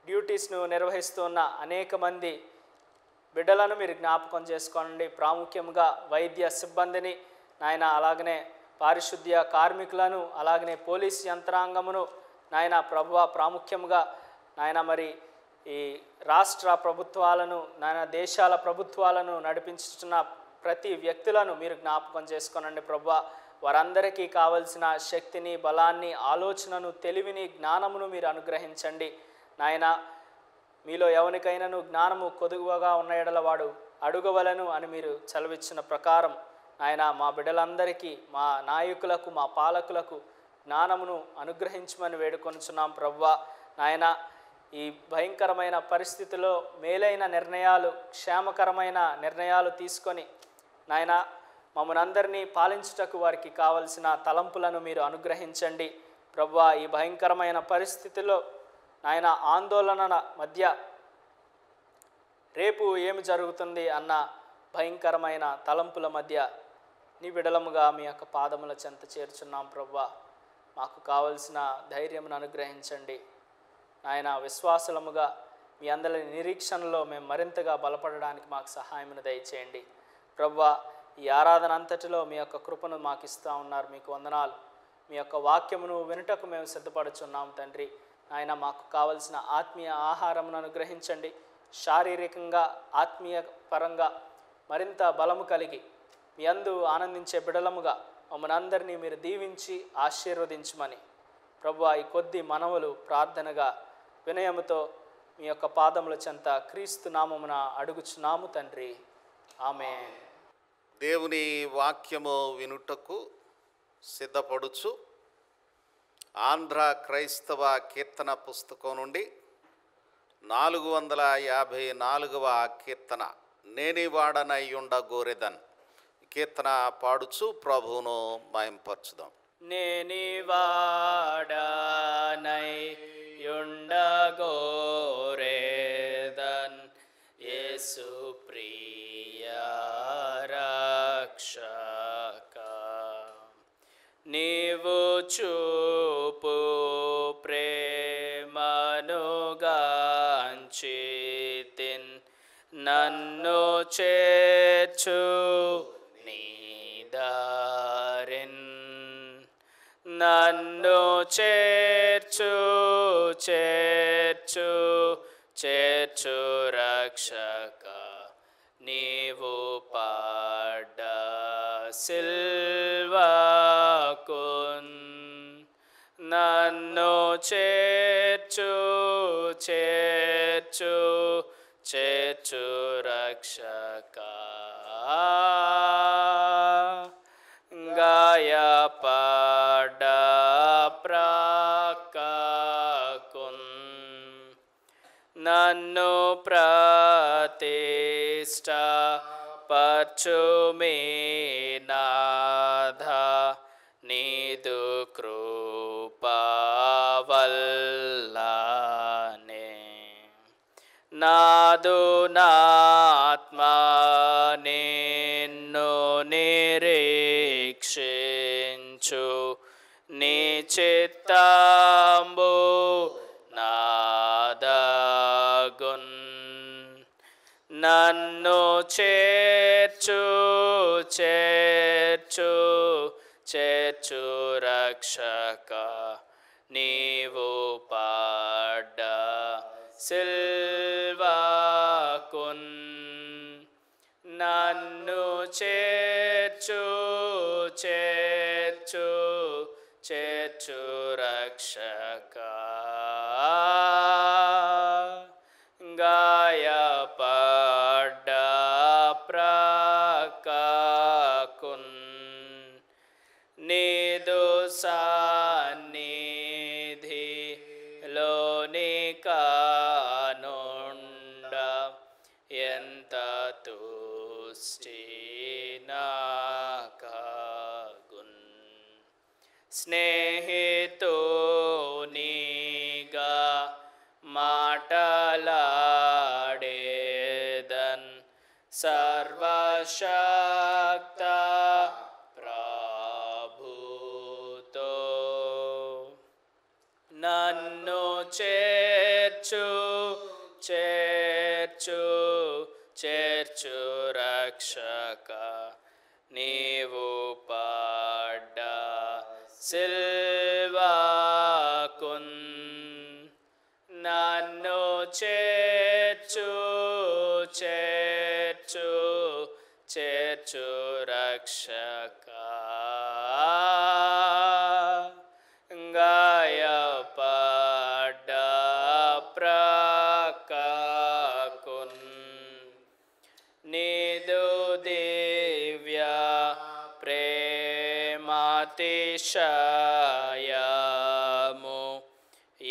డ్యూటీస్ను నిర్వహిస్తూ ఉన్న అనేక మంది బిడ్డలను మీరు జ్ఞాపకం చేసుకోండి. ప్రాముఖ్యంగా వైద్య సిబ్బందిని నాయన, అలాగనే పారిశుద్ధ్య కార్మికులను, అలాగనే పోలీస్ యంత్రాంగమును నాయన ప్రభువా, ప్రాముఖ్యంగా నాయన మరి ఈ రాష్ట్ర ప్రభుత్వాలను, నాయన దేశాల ప్రభుత్వాలను నడిపించుతున్న ప్రతి వ్యక్తులను మీరు జ్ఞాపకం చేసుకోనండి ప్రభువా. వారందరికీ కావలసిన శక్తిని, బలాన్ని, ఆలోచనను, తెలివిని, జ్ఞానమును మీరు అనుగ్రహించండి నాయన. మీలో ఎవరికైనాను జ్ఞానము కొదువగా ఉన్న ఎడల వాడు అడుగవలను అని మీరు చలవిచ్చిన ప్రకారం నాయన, మా బిడ్డలందరికీ, మా నాయకులకు, మా పాలకులకు జ్ఞానమును అనుగ్రహించమని వేడుకొనుచున్నాం ప్రభువా. నాయన, ఈ భయంకరమైన పరిస్థితిలో మేలైన నిర్ణయాలు, క్షేమకరమైన నిర్ణయాలు తీసుకొని నాయన మమ్మల్ని అందరినీ పాలించుటకు వారికి కావలసిన తలంపులను మీరు అనుగ్రహించండి ప్రభువా. ఈ భయంకరమైన పరిస్థితిలో నాయన ఆందోళన మధ్య రేపు ఏమి జరుగుతుంది అన్న భయంకరమైన తలంపుల మధ్య నీ బిడలముగా మీ యొక్క పాదముల చెంత చేర్చున్నాం ప్రభువా. మాకు కావలసిన ధైర్యమును అనుగ్రహించండి నాయన. విశ్వాసులముగా మీ అందరి నిరీక్షణలో మేము మరింతగా బలపడడానికి మాకు సహాయమును దయచేయండి ప్రభువా. ఈ ఆరాధన అంతటిలో మీ యొక్క కృపను మాకు ఇస్తూ ఉన్నారు, మీకు వందనాలు. మీ యొక్క వాక్యమును వినుటకు మేము సిద్ధపడుచున్నాం తండ్రి. ఆయన, మాకు కావలసిన ఆత్మీయ ఆహారమును అనుగ్రహించండి. శారీరకంగా, ఆత్మీయ పరంగా మరింత బలము కలిగి మీ యందు ఆనందించే బిడలముగా మమ్మల్ని అందరినీ మీరు దీవించి ఆశీర్వదించమని ప్రభువా, ఈ కొద్ది మనవులు ప్రార్థనగా వినయముతో మీ యొక్క పాదముల చెంత క్రీస్తు నామమున అడుగుచున్నాము తండ్రి, ఆమేన్. దేవుని వాక్యము వినుటకు సిద్ధపడుచు ఆంధ్ర క్రైస్తవ కీర్తన పుస్తకం నుండి 454వ కీర్తన, నేనివాడనై ఉండగోరెదన్ కీర్తన పాడుచు ప్రభువును మహింపరచుదాం. నేనివాడనై ఉండగోరెదన్ యేసు ప్రియ రక్షక, నీవు చూపు ప్రేమను గాంచితిన్, నన్ను చేర్చు నీ దారిన్, నన్ను చేర్చు చేర్చు చేర్చు రక్షక, నీవు పాడ సిల్వకున్, నన్ను చేర్చు చేర్చు చేర్చు రక్షక, గాయపడ ప్రక్కకున్, నన్ను ప్రతిష్ట పరచుమి నాథ, నీదు కృపా వల్లనే, నాదు నాత్మ నిన్ను నిరీక్షించు, నీ చిత్తంబు నాదగున్, నన్ను చేర్చు చేర్చు చేర్చు రక్షక, నీవు పాడ సిల్వకున్, నన్ను చేర్చు చేర్చు చేర్చు రక్షక గాయపడ్డ ప్రక్కకున్ నీదు సన్నిధిలోని కానుండ ఎంత తుష్టి నాకగున్ స్నేహితునిగా మాటలాడేదన్ సర్వశక్త ప్రభుతో నన్ను చేర్చు చేర్చు చేర్చు రక్షక నీవు పడ్డ సిల్వాకున్ నన్ను చేర్చు చేర్చు చేర్చు రక్షక గాయపడ్డ ప్రక్కకున్ నీదు దివ్య ప్రేమాతిశయము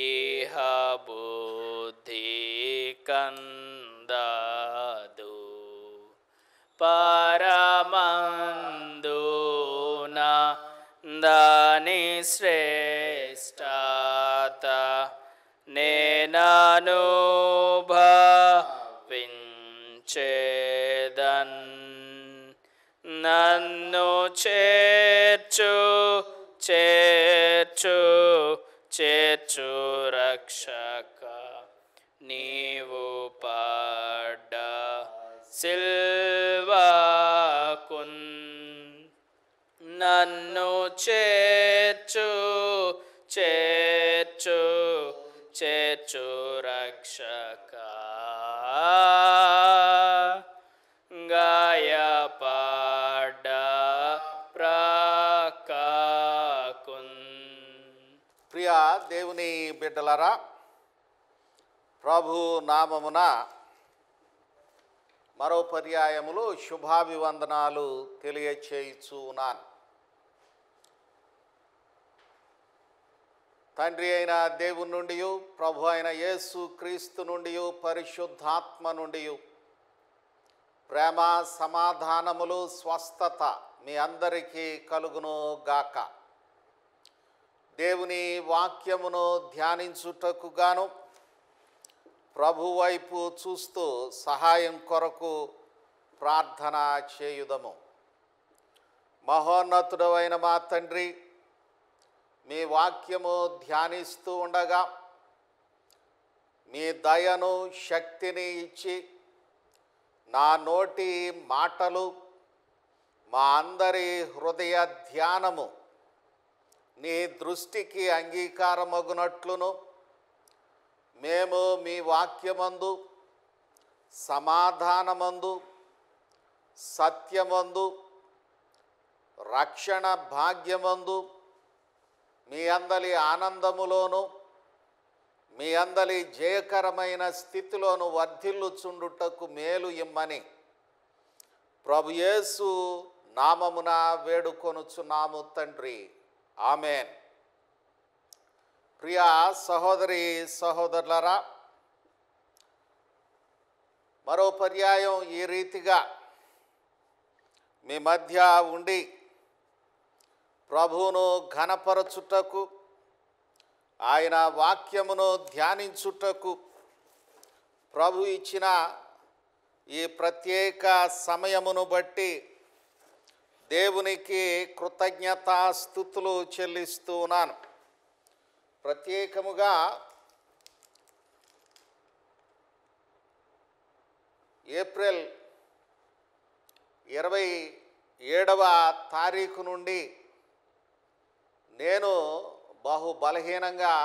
ఇహ బుద్ధి కందదు పరమందున దాని శ్రేష్టత నేననుభవించేదన్ నన్ను చేర్చు చేర్చు చేర్చు రక్షక నీవు పడ్డ సిల్వాకున్ నన్ను చేర్చు చేర్చు చేర్చు రక్షక గాయపడ్డ ప్రక్కకున్. ప్రియ దేవుని బిడ్డలారా, ప్రభు నామమున మరో పర్యాయములు శుభాభివందనాలు తెలియచేయుచున్నాను. తండ్రి అయిన దేవుని నుండి, ప్రభు అయిన యేసు క్రీస్తు నుండి, పరిశుద్ధాత్మ నుండి ప్రేమ, సమాధానములు, స్వస్థత మీ అందరికీ కలుగును గాక. దేవుని వాక్యమును ధ్యానించుటకు గాను ప్రభు వైపు చూస్తూ సహాయం కొరకు ప్రార్థన చేయుదము. మహోన్నతుడైన మా తండ్రి, మీ వాక్యము ధ్యానిస్తూ ఉండగా మీ దయను, శక్తిని ఇచ్చి నా నోటి మాటలు, మా అందరి హృదయ ధ్యానము నీ దృష్టికి అంగీకారమగునట్లును మేము మీ వాక్యమందు, సమాధానమందు, సత్యమందు, రక్షణ భాగ్యమందు, మీ అందలి ఆనందములోను, మీ అందలి జయకరమైన స్థితిలోను వర్ధిల్లుచుండుటకు మేలు ఇమ్మని ప్రభు యేసు నామమున వేడుకొనుచున్నాము తండ్రి. ఆమెన్. ప్రియ సహోదరి సహోదరులారా, మరో పర్యాయం ఈ రీతిగా మీ మధ్య ఉండి ప్రభువును ఘనపరచుటకు, ఆయన వాక్యమును ధ్యానించుటకు ప్రభు ఇచ్చిన ఈ ప్రత్యేక సమయమును బట్టి దేవునికి కృతజ్ఞతాస్తుతులు చెల్లిస్తున్నాను. ప్రత్యేకముగా ఏప్రిల్ 27వ తారీఖు నుండి నేను బహు బలహీనంగా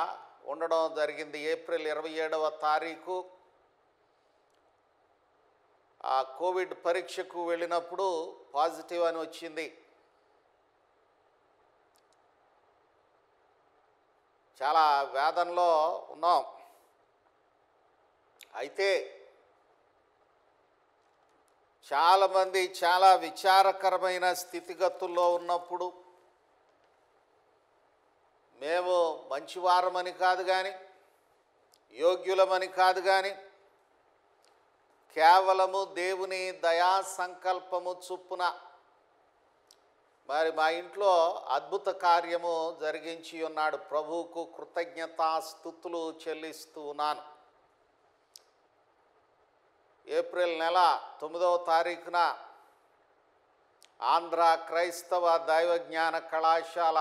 ఉండడం జరిగింది. ఏప్రిల్ 27వ తారీఖు ఆ కోవిడ్ పరీక్షకు వెళ్ళినప్పుడు పాజిటివ్ అని వచ్చింది. చాలా వేదనలో ఉన్నాం. అయితే చాలామంది చాలా విచారకరమైన స్థితిగతుల్లో ఉన్నప్పుడు మేము మంచివారమని కాదు కానీ, యోగ్యులమని కాదు కానీ, కేవలము దేవుని దయా సంకల్పము చొప్పున మరి మా ఇంట్లో అద్భుత కార్యము జరిగించి ఉన్నాడు. ప్రభువుకు కృతజ్ఞతాస్తుతులు చెల్లిస్తూ ఉన్నాను. ఏప్రిల్ నెల 9వ తారీఖున ఆంధ్ర క్రైస్తవ దైవజ్ఞాన కళాశాల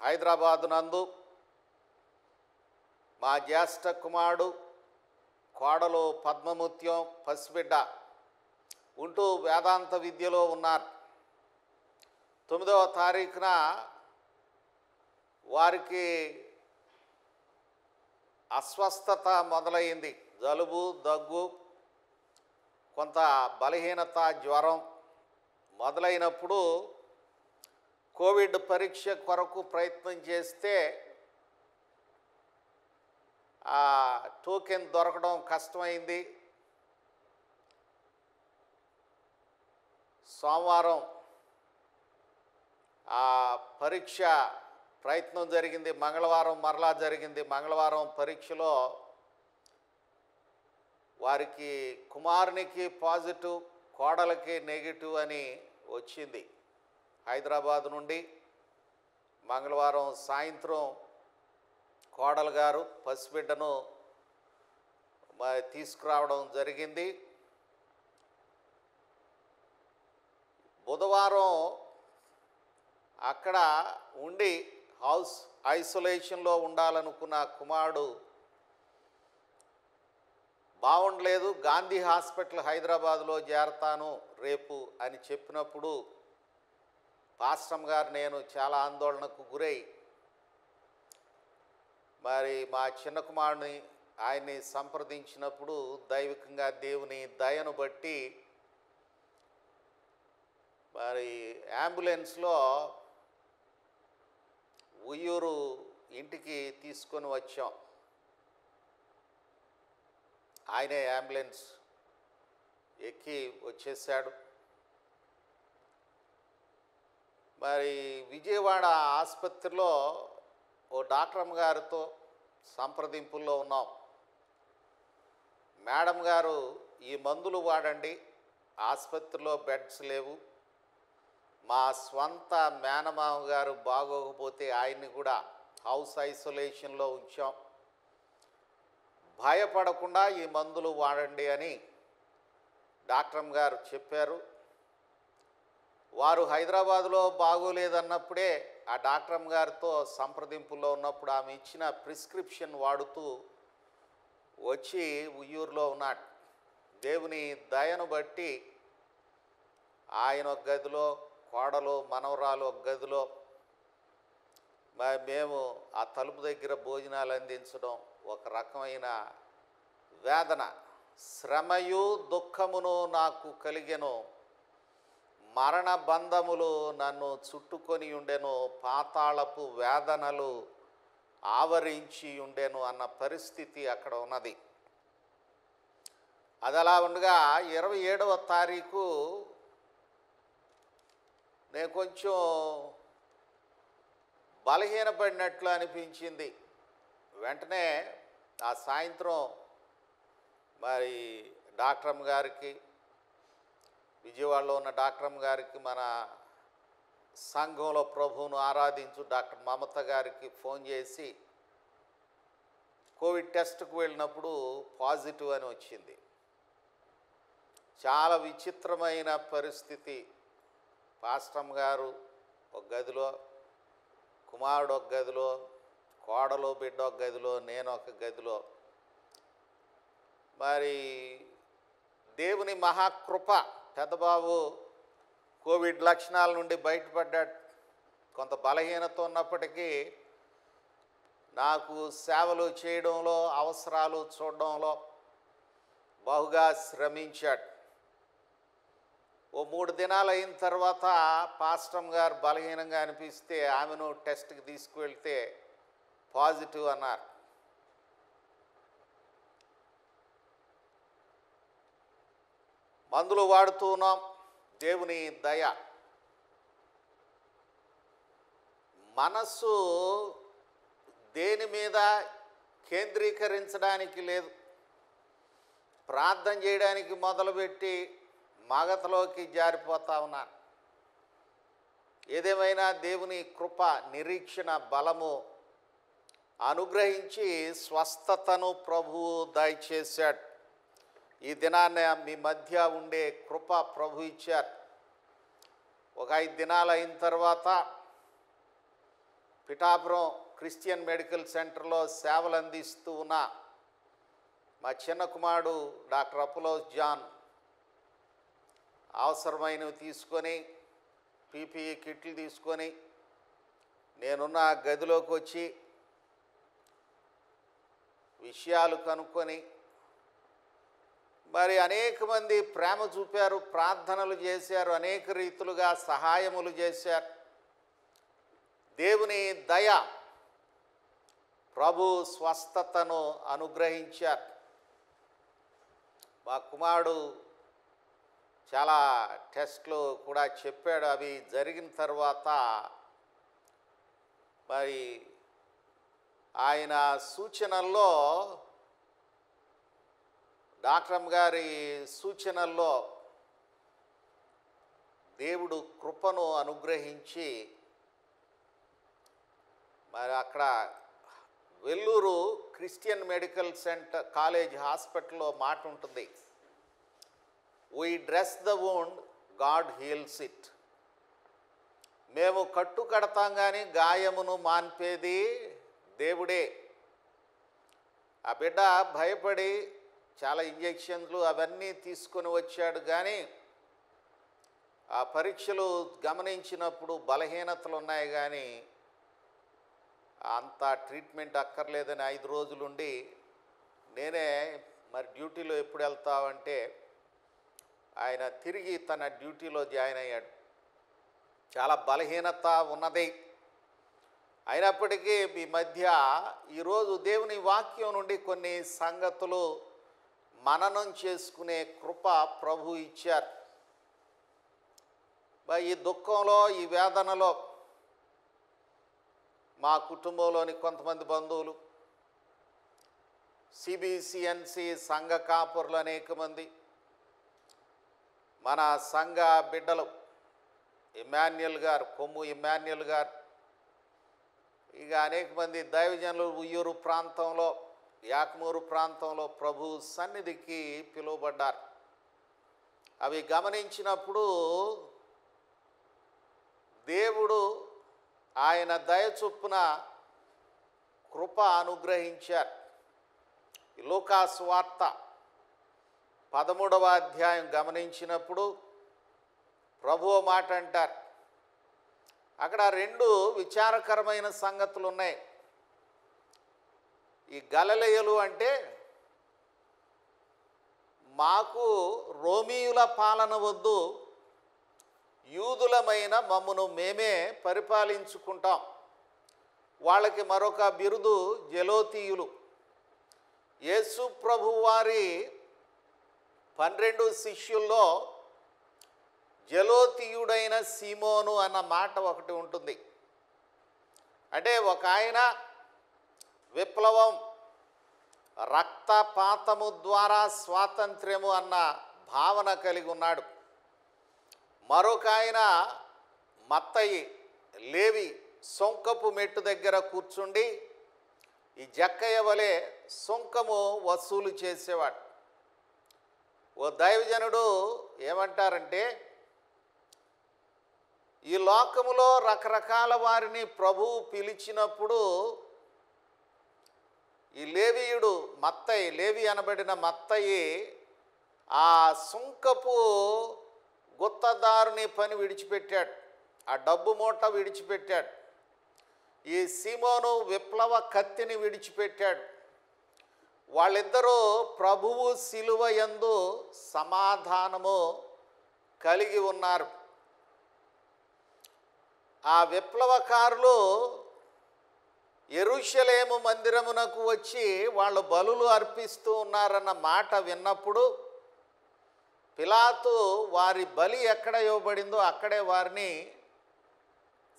హైదరాబాదు నందు మా జ్యేష్ఠ కుమారుడు కోడలు పద్మముత్యం పసిబిడ్డ ఉంటూ వేదాంత విద్యలో ఉన్నారు. 9వ తారీఖున వారికి అస్వస్థత మొదలైంది. జలుబు, దగ్గు, కొంత బలహీనత, జ్వరం మొదలైనప్పుడు కోవిడ్ పరీక్ష కొరకు ప్రయత్నం చేస్తే ఆ టోకెన్ దొరకడం కష్టమైంది. సోమవారం ఆ పరీక్ష ప్రయత్నం జరిగింది. మంగళవారం మరలా జరిగింది. మంగళవారం పరీక్షలో వారికి కుమారునికి పాజిటివ్, కోడలకి నెగిటివ్ అని వచ్చింది. హైదరాబాద్ నుండి మంగళవారం సాయంత్రం కోడలు గారు పసిబిడ్డను తీసుకురావడం జరిగింది. బుధవారం అక్కడ ఉండి హౌస్ ఐసోలేషన్లో ఉండాలనుకున్న కుమారుడు బాగుండలేదు. గాంధీ హాస్పిటల్ హైదరాబాద్లో చేరతాను రేపు అని చెప్పినప్పుడు పాస్టర్ గారు నేను చాలా ఆందోళనకు గురై మరి మా చిన్న కుమారుని ఆయన్ని సంప్రదించినప్పుడు దైవికంగా దేవుని దయను బట్టి మరి అంబులెన్స్లో ఉయ్యూరు ఇంటికి తీసుకొని వచ్చాం. ఆయనే అంబులెన్స్ ఎక్కి వచ్చేసాడు. మరి విజయవాడ ఆసుపత్రిలో ఓ డాక్టర్ గారితో సంప్రదింపుల్లో ఉన్నాం. మేడం గారు ఈ మందులు వాడండి, ఆసుపత్రిలో బెడ్స్ లేవు, మా స్వంత మేనమామ గారు బాగోకపోతే ఆయన్ని కూడా హౌస్ ఐసోలేషన్లో ఉంచాం, భయపడకుండా ఈ మందులు వాడండి అని డాక్టర్ గారు చెప్పారు. వారు హైదరాబాదులో బాగోలేదన్నప్పుడే ఆ డాక్టర్ గారితో సంప్రదింపుల్లో ఉన్నప్పుడు ఆమె ఇచ్చిన ప్రిస్క్రిప్షన్ వాడుతూ వచ్చి ఉయ్యూరులో ఉన్నాడు. దేవుని దయను బట్టి ఆయన ఒక గదిలో, కోడలు మనవరాలు ఒక గదిలో, మేము ఆ తలుపు దగ్గర భోజనాలు అందించడం ఒక రకమైన వేదన. శ్రమయు దుఃఖమును నాకు కలిగెను, మరణ బంధములు నన్ను చుట్టుకొని ఉండెను, పాతాళపు వేదనలు ఆవరించి ఉండెను అన్న పరిస్థితి అక్కడ ఉన్నది. అది అలా ఉండగా 27వ తారీఖు నేను కొంచెం బలహీనపడినట్లు అనిపించింది. వెంటనే ఆ సాయంత్రం మరి డాక్టర్ గారికి, విజయవాడలో ఉన్న డాక్టర్ గారికి, మన సంఘంలో ప్రభువును ఆరాధించు డాక్టర్ మమత గారికి ఫోన్ చేసి కోవిడ్ టెస్ట్కు వెళ్ళినప్పుడు పాజిటివ్ అని వచ్చింది. చాలా విచిత్రమైన పరిస్థితి. పాస్టర్ గారు ఒక గదిలో, కుమారుడు ఒక గదిలో, కోడలు బిడ్డ ఒక గదిలో, నేను ఒక గదిలో. మరి దేవుని మహాకృప, పెద్దబాబు కోవిడ్ లక్షణాల నుండి బయటపడ్డాడు. కొంత బలహీనత ఉన్నప్పటికీ నాకు సేవలు చేయడంలో, అవసరాలు చూడడంలో బహుగా శ్రమించాడు. ఓ 3 దినాలు అయిన తర్వాత పాస్టర్ గారు బలహీనంగా అనిపిస్తే ఆమెను టెస్ట్కి తీసుకువెళ్తే పాజిటివ్ అన్నారు. మందులు వాడుతూ ఉన్నాం, దేవుని దయ. మనస్సు దేని మీద కేంద్రీకరించడానికి లేదు. ప్రార్థన చేయడానికి మొదలుపెట్టి మగతలోకి జారిపోతా ఉన్నాను. ఏదేమైనా దేవుని కృప, నిరీక్షణ, బలము అనుగ్రహించి స్వస్థతను ప్రభువు దయచేశాడు. ఈ దినాన్న మీ మధ్య ఉండే కృప ప్రభు ఇచ్చారు. ఒక 5 దినాలు అయిన తర్వాత పిఠాపురం క్రిస్టియన్ మెడికల్ సెంటర్లో సేవలు అందిస్తూ ఉన్న మా చిన్న కుమారుడు డాక్టర్ అపోలోస్ జాన్ అవసరమైనవి తీసుకొని, పీపీఈ కిట్లు తీసుకొని నేనున్న గదిలోకి వచ్చి విషయాలు కనుక్కొని, మరి అనేక మంది ప్రేమ చూపారు, ప్రార్థనలు చేశారు, అనేక రీతులుగా సహాయములు చేశారు. దేవుని దయ, ప్రభు స్వస్థతను అనుగ్రహించారు. మా కుమారుడు చాలా టెస్ట్లు కూడా చెప్పాడు. అవి జరిగిన తర్వాత మరి ఆయన సూచనల్లో, డాక్టర్ గారి సూచనల్లో దేవుడు కృపను అనుగ్రహించి, మరి అక్కడ Vellore Christian medical centre college హాస్పిటల్లో మాట ఉంటుంది, we dress the wound, God heels it. మేము కట్టు కడతాం కానీ గాయమును మాన్పేది దేవుడే. ఆ బిడ్డ భయపడి చాలా ఇంజెక్షన్లు అవన్నీ తీసుకొని వచ్చాడు. కానీ ఆ పరీక్షలు గమనించినప్పుడు బలహీనతలు ఉన్నాయి, కానీ అంత ట్రీట్మెంట్ అక్కర్లేదని 5 రోజులుండి నేనే మరి డ్యూటీలో ఎప్పుడు వెళ్తావంటే ఆయన తిరిగి తన డ్యూటీలో జాయిన్ అయ్యాడు. చాలా బలహీనత ఉన్నది. అయినప్పటికీ మీ మధ్య ఈరోజు దేవుని వాక్యం నుండి కొన్ని సంగతులు మననం చేసుకునే కృప ప్రభు ఇచ్చారు. ఈ దుఃఖంలో, ఈ వేదనలో మా కుటుంబంలోని కొంతమంది బంధువులు, సిబిసిఎన్సి సంఘ కాపురులు అనేక మంది, మన సంఘ బిడ్డలు, ఇమాన్యుల్ గారు, కొమ్ము ఇమాన్యుల్ గారు, ఇక అనేక మంది దైవజనులు ఉయ్యూరు ప్రాంతంలో, యాకమూరు ప్రాంతంలో ప్రభు సన్నిధికి పిలువబడ్డారు. అవి గమనించినప్పుడు దేవుడు ఆయన దయ చొప్పున కృప అనుగ్రహించారు. లూకా సువార్త 13వ అధ్యాయం గమనించినప్పుడు ప్రభువు మాట అంటారు. అక్కడ 2 విచారకరమైన సంగతులు ఉన్నాయి. ఈ గలిలయులు అంటే మాకు రోమీయుల పాలన వద్దు, యూదులమైన మమ్మను మేమే పరిపాలించుకుంటాం. వాళ్ళకి మరొక బిరుదు జలోతీయులు. యేసు ప్రభు వారి 12 శిష్యుల్లో జలోతీయుడైన సీమోను అన్న మాట ఒకటి ఉంటుంది. అంటే ఒక ఆయన విప్లవం, రక్తపాతము ద్వారా స్వాతంత్ర్యము అన్న భావన కలిగి ఉన్నాడు. మరొక ఆయన మత్తయి, లేవి సొంకపు మెట్టు దగ్గర కూర్చుండి ఈ జక్కయ్య వలె సొంకము వసూలు చేసేవాడు. ఓ దైవజనుడు ఏమంటారంటే, ఈ లోకములో రకరకాల వారిని ప్రభువు పిలిచినప్పుడు ఈ లేవీయుడు మత్తయి, లేవి అనబడిన మత్తయి ఆ సుంకపు గుత్తదారుని పని విడిచిపెట్టాడు, ఆ డబ్బు మూట విడిచిపెట్టాడు. ఈ సీమోను విప్లవ కత్తిని విడిచిపెట్టాడు. వాళ్ళిద్దరూ ప్రభువు సిలువ యందు సమాధానము కలిగి ఉన్నారు. ఆ విప్లవకారులు యెరూషలేము మందిరమునకు వచ్చి వాళ్ళు బలులు అర్పిస్తూ ఉన్నారన్న మాట విన్నప్పుడు పిలాతు వారి బలి ఎక్కడ ఇవ్వబడిందో అక్కడే వారిని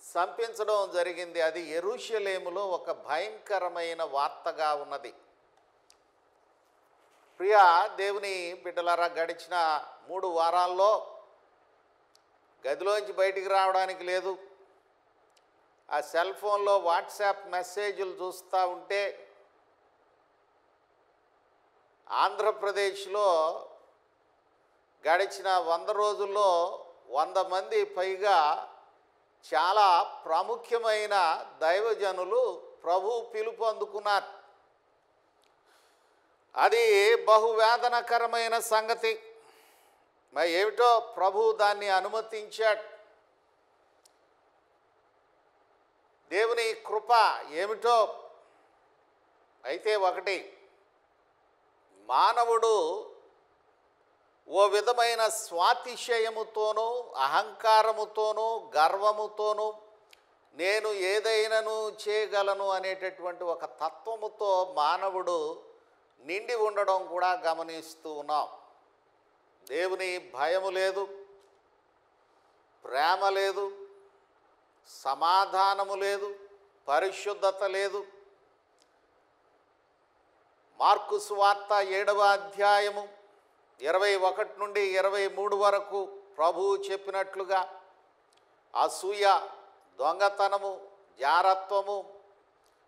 చంపించడం జరిగింది. అది యెరూషలేములో ఒక భయంకరమైన వార్తగా ఉన్నది. ప్రియ దేవుని బిడ్డలారా, గడిచిన 3 వారాల్లో గదిలోంచి బయటికి రావడానికి లేదు. ఆ సెల్ ఫోన్లో వాట్సాప్ మెసేజ్లు చూస్తూ ఉంటే ఆంధ్రప్రదేశ్లో గడిచిన 100 రోజుల్లో 100 మంది పైగా చాలా ప్రాముఖ్యమైన దైవజనులు ప్రభు పిలుపు అందుకున్నారు. అది బహువేదనకరమైన సంగతి. మరి ఏమిటో ప్రభు దాన్ని అనుమతించాడు. దేవుని కృప ఏమిటో. అయితే ఒకటి, మానవుడు ఓ విధమైన స్వాతిశయముతోనూ అహంకారముతోనూ గర్వముతోనూ నేను ఏదైనాను చేయగలను అనేటటువంటి ఒక తత్వముతో మానవుడు నిండి ఉండడం కూడా గమనిస్తూ ఉన్నాం. దేవుని భయము లేదు, ప్రేమ లేదు, సమాధానము లేదు, పరిశుద్ధత లేదు. మార్కు సువార్త 7వ అధ్యాయము 21 నుండి 23 వరకు ప్రభువు చెప్పినట్లుగా అసూయ, దొంగతనము, జారత్వము,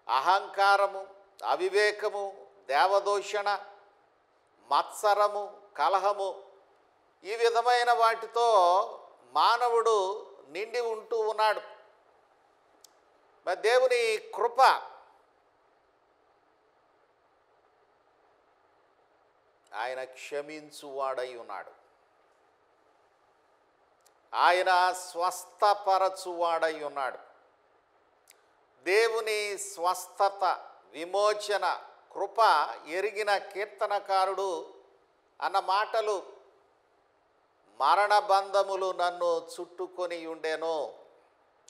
అహంకారము, అవివేకము, దేవదూషణ, మత్సరము, కలహము, ఈ విధమైన వాటితో మానవుడు నిండి ఉంటూ ఉన్నాడు. మరి దేవుని కృప ఆయన క్షమించువాడై ఉన్నాడు. ఆయన స్వస్థపరచువాడై ఉన్నాడు. దేవుని స్వస్థత, విమోచన, కృప ఎరిగిన కీర్తనకారుడు అన్న మాటలు, మరణ బంధములు నన్ను చుట్టుకొని ఉండెను,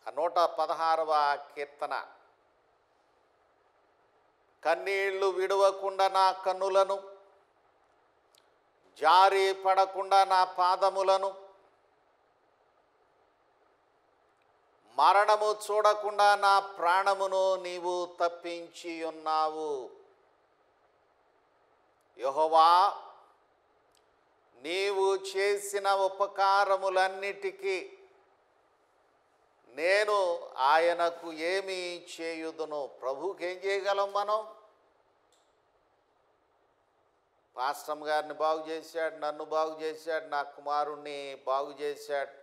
116వ కీర్తన. కన్నీళ్లు విడవకుండా నా కన్నులను, జారి పడకుండా నా పాదములను, మరణము చూడకుండా నా ప్రాణమును నీవు తప్పించి ఉన్నావు. యెహోవా, నీవు చేసిన ఉపకారములన్నిటికీ నేను ఆయనకు ఏమి చేయుదును? ప్రభువుకి ఏం చేయగలం మనం? పాస్టమ్ గారిని బాగు చేశాడు, నన్ను బాగు చేశాడు, నా కుమారుణ్ణి బాగు చేశాడు.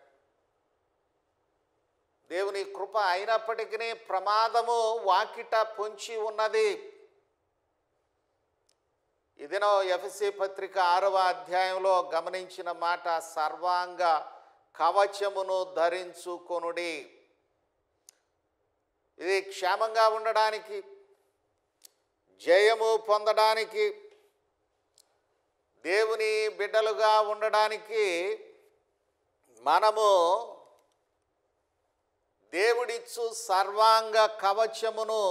దేవుని కృప అయినప్పటికీ ప్రమాదము వాకిట పొంచి ఉన్నది. ఈ దినం ఎఫెసీ పత్రిక 6వ అధ్యాయంలో గమనించిన మాట, సర్వాంగ కవచమును ధరించుకొనుడి. ఇది క్షేమంగా ఉండడానికి, జయము పొందడానికి, దేవుని బిడ్డలుగా ఉండడానికి మనము దేవుడిచ్చు సర్వాంగ కవచమును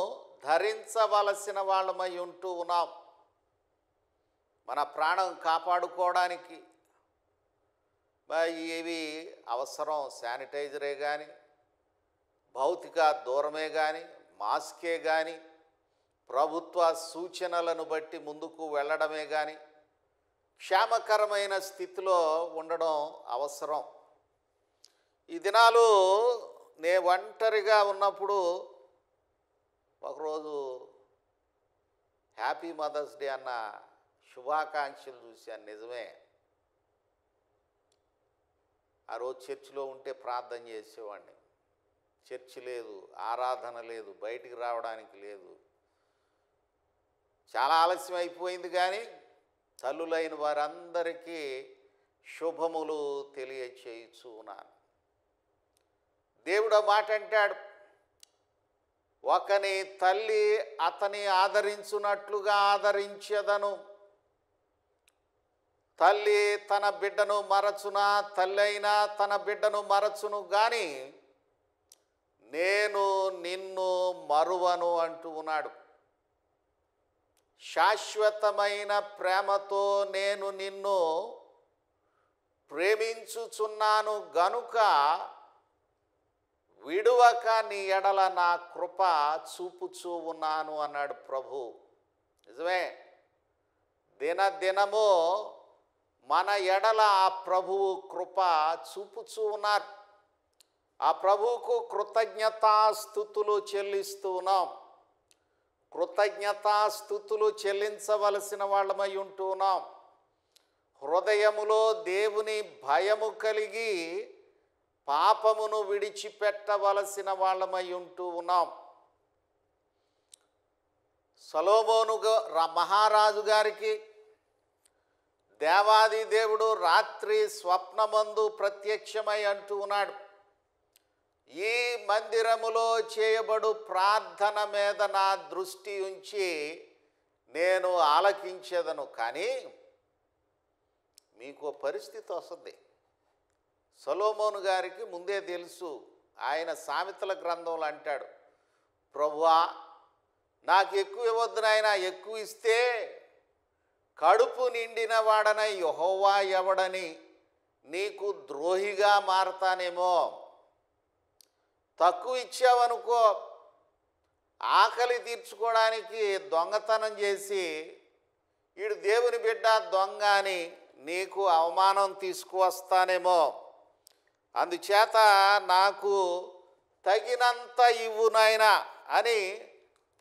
ధరించవలసిన వాళ్ళమై ఉంటూ ఉన్నాం. మన ప్రాణం కాపాడుకోవడానికి ఇవి అవసరం. శానిటైజరే కానీ, భౌతిక దూరమే కానీ, మాస్కే కానీ, ప్రభుత్వ సూచనలను బట్టి ముందుకు వెళ్ళడమే కానీ, క్షేమకరమైన స్థితిలో ఉండడం అవసరం. ఈ దినాలు నే ఒంటరిగా ఉన్నప్పుడు ఒకరోజు హ్యాపీ మదర్స్ డే అన్న శుభాకాంక్షలు చూశాను. నిజమే, ఆ రోజు చర్చిలో ఉంటే ప్రార్థన చేసేవాడిని. చర్చి లేదు, ఆరాధన లేదు, బయటికి రావడానికి లేదు. చాలా ఆలస్యం అయిపోయింది, కానీ తల్లులైన వారందరికీ శుభములు తెలియచేయచ్చు ఉన్నాను. దేవుడు మాట అంటాడు, ఒకని తల్లి అతని ఆదరించున్నట్లుగా ఆదరించెదను. తల్లి తన బిడ్డను మరచునా, తల్లి అయినా తన బిడ్డను మరచును, కానీ నేను నిన్ను మరువను అంటూ ఉన్నాడు. శాశ్వతమైన ప్రేమతో నేను నిన్ను ప్రేమించుచున్నాను గనుక విడువక నీ ఎడల నా కృప చూపుచూ ఉన్నాను అన్నాడు ప్రభు. నిజమే, దినదినము మన ఎడల ఆ ప్రభువు కృప చూపుచూ ఉన్నారు. ఆ ప్రభువుకు కృతజ్ఞతాస్తుతులు చెల్లిస్తూ ఉన్నాం. కృతజ్ఞతాస్తుతులు చెల్లించవలసిన వాళ్ళమై ఉంటున్నాం. హృదయములో దేవుని భయము కలిగి పాపమును విడిచిపెట్టవలసిన వాళ్ళమై ఉంటూ ఉన్నాం. సొలొమోను మహారాజు గారికి దేవాది దేవుడు రాత్రి స్వప్నమందు ప్రత్యక్షమై అంటూ ఉన్నాడు, ఈ మందిరములో చేయబడు ప్రార్థన మీద నా దృష్టి ఉంచి నేను ఆలకించేదను. కానీ మీకు పరిస్థితి వస్తుంది. సొలొమోను గారికి ముందే తెలుసు. ఆయన సామెతల గ్రంథంలో అంటాడు, ప్రభువా నాకు ఎక్కువ ఇవ్వద్దు నాయన, ఎక్కువ ఇస్తే కడుపు నిండిన వాడనై యెహోవా ఎవడని నీకు ద్రోహిగా మారతానేమో. తక్కువ ఇచ్చావనుకో, ఆకలి తీర్చుకోవడానికి దొంగతనం చేసి వీడు దేవుని బిడ్డ దొంగ అని నీకు అవమానం తీసుకువస్తానేమో. అందుచేత నాకు తగినంత ఇవ్వు నాయనా అని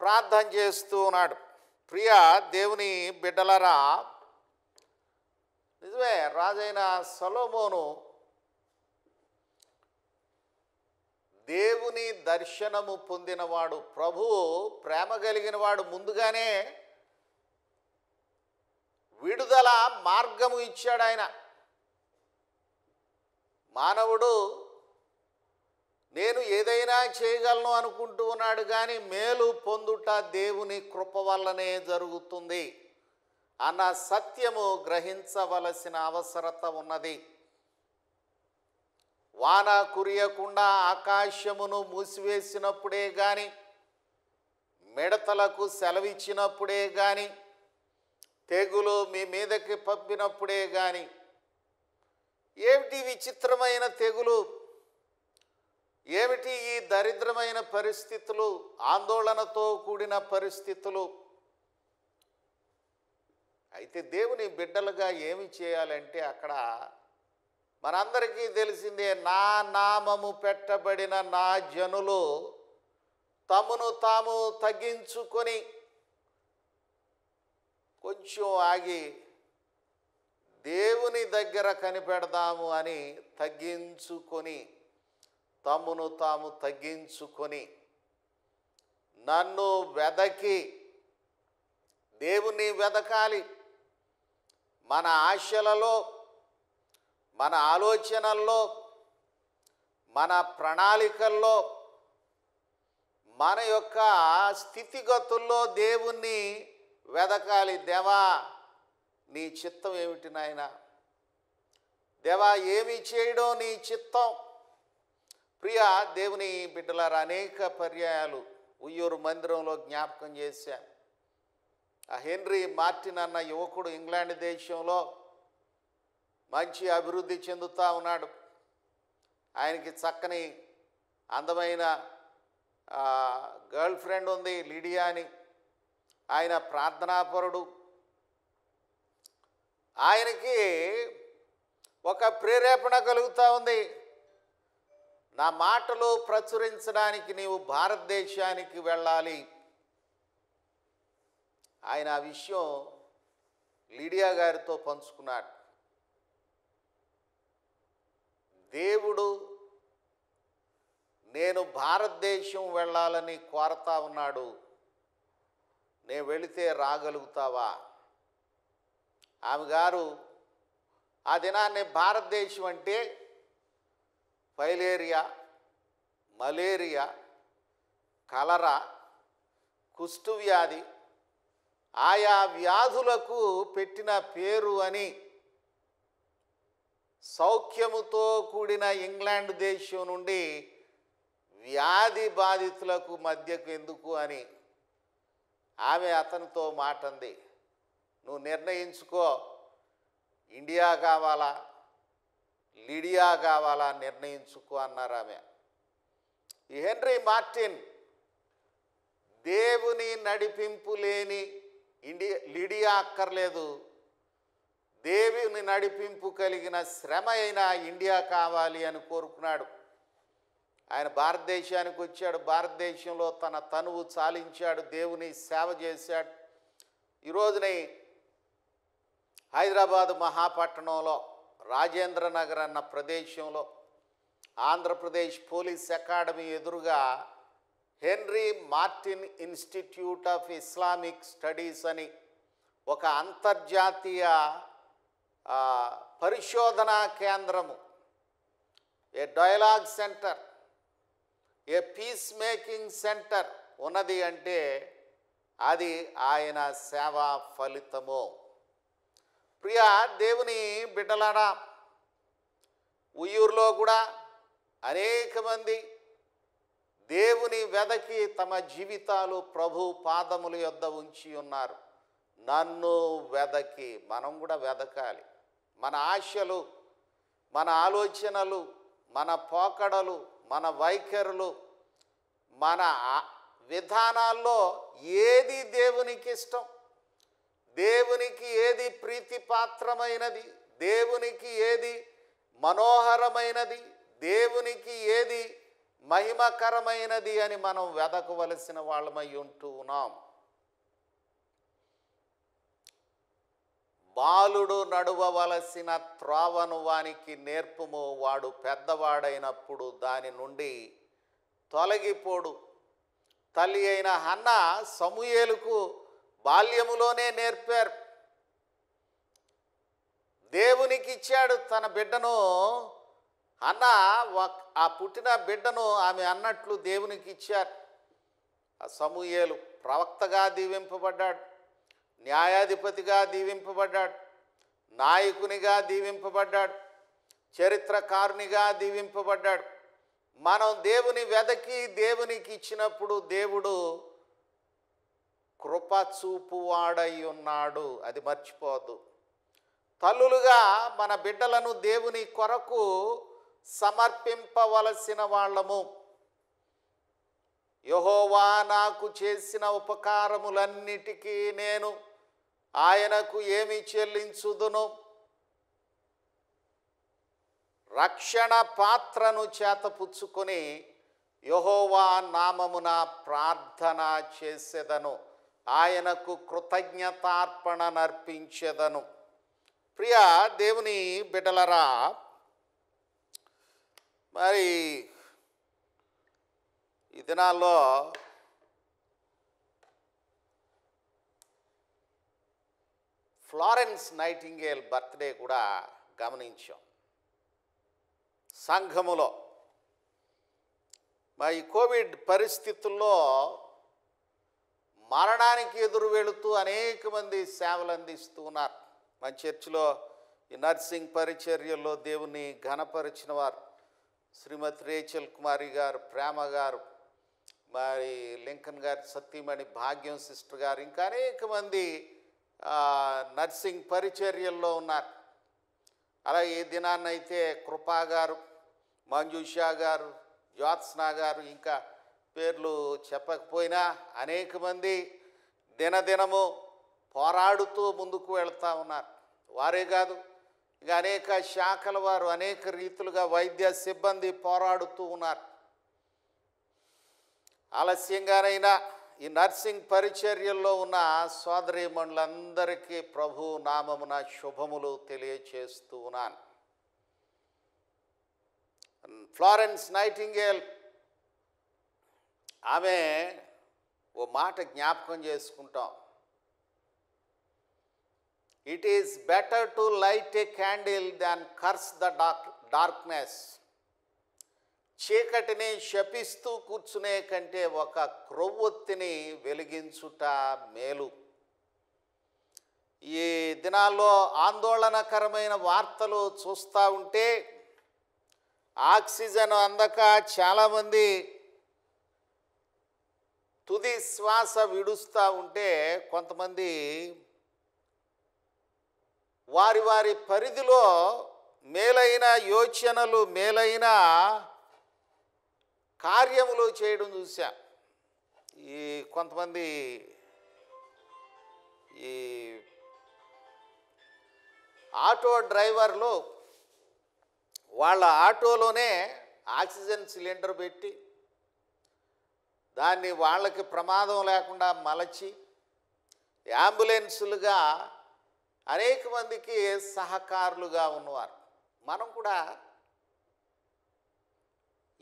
ప్రార్థన చేస్తూ ఉన్నాడు. ప్రియ దేవుని బిడ్డలరా, నిజమే, రాజైన సొలొమోను దేవుని దర్శనము పొందినవాడు, ప్రభువు ప్రేమ కలిగిన వాడు. ముందుగానే విడుదల మార్గము ఇచ్చాడు ఆయన. మానవుడు నేను ఏదైనా చేయగలను అనుకుంటూ ఉన్నాడు, కానీ మేలు పొందుట దేవుని కృప వల్లనే జరుగుతుంది అన్న సత్యము గ్రహించవలసిన అవసరత ఉన్నది. వాన కురియకుండా ఆకాశమును మూసివేసినప్పుడే కానీ, మిడతలకు సెలవిచ్చినప్పుడే కానీ, తెగులు మీ మీదకి పంపినప్పుడే కానీ, ఏమిటి విచిత్రమైన తెగులు, ఏమిటి ఈ దరిద్రమైన పరిస్థితులు, ఆందోళనతో కూడిన పరిస్థితులు. అయితే దేవుని బిడ్డలుగా ఏమి చేయాలంటే, అక్కడ మనందరికీ తెలిసిందే, నా నామము పెట్టబడిన నా జనులు తమను తాము తగ్గించుకొని, కొంచెం ఆగి దేవుని దగ్గర కనిపెడదాము అని తగ్గించుకొని, తమను తాము తగ్గించుకొని నన్ను వెదకి, దేవుని వెదకాలి. మన ఆశలలో, మన ఆలోచనల్లో, మన ప్రణాళికల్లో, మన యొక్క స్థితిగతుల్లో దేవుణ్ణి వెదకాలి. దేవా నీ చిత్తం ఏమిటి నాయనా, దేవా ఏమి చేయడం నీ చిత్తం. ప్రియ దేవుని బిడ్డలారా, అనేక పర్యాయాలు ఉయ్యూరు మందిరంలో జ్ఞాపకం చేశాను. ఆ హెన్రీ మార్టిన్ అన్న యువకుడు ఇంగ్లాండ్ దేశంలో మంచి అభివృద్ధి చెందుతూ ఉన్నాడు. ఆయనకి చక్కని అందమైన గర్ల్ ఫ్రెండ్ ఉంది, లిడియా అని. ఆయన ప్రార్థనాపరుడు. ఆయనకి ఒక ప్రేరేపణ కలుగుతూ ఉంది, నా మాటలు ప్రచురించడానికి నీవు భారతదేశానికి వెళ్ళాలి. ఆయన ఆ విషయం లిడియా గారితో పంచుకున్నాడు. దేవుడు నేను భారతదేశం వెళ్ళాలని కోరతా ఉన్నాడు, నేను వెళితే రాగలుగుతావా? ఆమె గారు ఆ దినాన్ని భారతదేశం అంటే ఫైలేరియా, మలేరియా, కలరా, కుష్ఠవ్యాధి, ఆయా వ్యాధులకు పెట్టిన పేరు అని సౌఖ్యముతో కూడిన ఇంగ్లాండ్ దేశం నుండి వ్యాధి బాధితులకు మధ్యకు ఎందుకు అని ఆమె అతనితో మాట అంది. నువ్వు నిర్ణయించుకో, ఇండియా కావాలా లిడియా కావాలా నిర్ణయించుకో అన్నారు ఆమె. ఈ హెన్రీ మార్టిన్ దేవుని నడిపింపు లేని లిడియా అక్కర్లేదు, దేవుని నడిపింపు కలిగిన శ్రమ అయిన ఇండియా కావాలి అని కోరుకున్నాడు. ఆయన భారతదేశానికి వచ్చాడు, భారతదేశంలో తన తనువు చాలించాడు, దేవుని సేవ చేశాడు. ఈరోజుని హైదరాబాదు మహాపట్టణంలో రాజేంద్ర నగర్ అన్న ప్రదేశంలో ఆంధ్రప్రదేశ్ పోలీస్ అకాడమీ ఎదురుగా henry Martin institute of Islamic studies అని ఒక అంతర్జాతీయ పరిశోధనా కేంద్రము, ఏ డైలాగ్ సెంటర్, ఏ పీస్ మేకింగ్ సెంటర్ ఉన్నది అంటే అది ఆయన సేవా ఫలితము. ప్రియా దేవుని బిడ్డలారా, ఉయ్యూరులో కూడా అనేక మంది దేవుని వెదకి తమ జీవితాలు ప్రభు పాదముల యొద్ద ఉంచి ఉన్నారు. నన్ను వెదకి మనం కూడా వెదకాలి. మన ఆశలు, మన ఆలోచనలు, మన పోకడలు, మన వైఖరులు, మన విధానాల్లో ఏది దేవునికి ఇష్టం, దేవునికి ఏది ప్రీతిపాత్రమైనది, దేవునికి ఏది మనోహరమైనది, దేవునికి ఏది మహిమకరమైనది అని మనం వెదకవలసిన వాళ్ళమై ఉంటూ ఉన్నాం. బాలుడు నడువవలసిన త్రోవను వానికి నేర్పుము, వాడు పెద్దవాడైనప్పుడు దాని నుండి తొలగిపోడు. తల్లి అయిన హన్న సమూయేలుకు బాల్యములోనే నేర్పారు. దేవునికి ఇచ్చాడు తన బిడ్డను. అన్న ఆ పుట్టిన బిడ్డను ఆమె అన్నట్లు దేవునికి ఇచ్చారు. ఆ సమూయేలు ప్రవక్తగా దీవింపబడ్డాడు, న్యాయాధిపతిగా దీవింపబడ్డాడు, నాయకునిగా దీవింపబడ్డాడు, చరిత్రకారునిగా దీవింపబడ్డాడు. మనం దేవుని వెదకి దేవునికి ఇచ్చినప్పుడు దేవుడు కృప చూపువాడై ఉన్నాడు, అది మర్చిపోవద్దు. తల్లులుగా మన బిడ్డలను దేవుని కొరకు సమర్పింపవలసిన వాళ్ళము. యెహోవా నాకు చేసిన ఉపకారములన్నిటికీ నేను ఆయనకు ఏమి చెల్లించుదును? రక్షణ పాత్రను చేతపుచ్చుకొని యెహోవా నామమున ప్రార్థన చేసేదను, ఆయనకు కృతజ్ఞతార్పణ నర్పించెదను. ప్రియ దేవుని బిడ్డలరా, మరి ఈ దినాల్లో ఫ్లారెన్స్ నైటింగేల్ బర్త్డే కూడా గమనించాం. సంఘములో మరి కోవిడ్ పరిస్థితుల్లో మరణానికి ఎదురు వెళుతూ అనేక మంది సేవలు అందిస్తూ ఉన్నారు. మన చర్చిలో ఈ నర్సింగ్ పరిచర్యల్లో దేవుని ఘనపరిచిన వారు శ్రీమతి రేచల్ కుమారి గారు, ప్రేమ గారు, మరి లింకన్ గారి సతీమణి భాగ్యం సిస్టర్ గారు, ఇంకా అనేక మంది నర్సింగ్ పరిచర్యల్లో ఉన్నారు. అలాగే ఈ దినాన్నైతే కృపా గారు, మంజుషా గారు, జ్యోత్స్నా గారు, ఇంకా పేర్లు చెప్పకపోయినా అనేక మంది దినదినము పోరాడుతూ ముందుకు వెళ్తూ ఉన్నారు. వారే కాదు, ఇంకా అనేక శాఖల వారు అనేక రీతులుగా వైద్య సిబ్బంది పోరాడుతూ ఉన్నారు. ఆలస్యంగానైనా ఈ నర్సింగ్ పరిచర్యల్లో ఉన్న సోదరీమణులందరికీ ప్రభు నామమున శుభములు తెలియచేస్తూ ఉన్నాను. ఫ్లారెన్స్ నైటింగేల్ ఆమె ఓ మాట జ్ఞాపకం చేసుకుంటాం. It is better to light A candle than curse the darkness. చీకటిని శపిస్తూ కూర్చునే కంటే ఒక క్రొవ్వొత్తిని వెలిగించుట మేలు. ఈ దినాల్లో ఆందోళనకరమైన వార్తలు చూస్తూ ఉంటే ఆక్సిజన్ అందక చాలామంది తుది శ్వాస విడుస్తూ ఉంటే కొంతమంది వారి వారి పరిధిలో మేలైన యోచనలు, మేలైన కార్యములు చేయడం చూసా. ఈ కొంతమంది ఈ ఆటో డ్రైవర్లు వాళ్ళ ఆటోలోనే ఆక్సిజన్ సిలిండర్ పెట్టి దాన్ని వాళ్ళకి ప్రమాదం లేకుండా మలచి అంబులెన్సులుగా అనేక మందికి సహకారులుగా ఉన్నవారు. మనం కూడా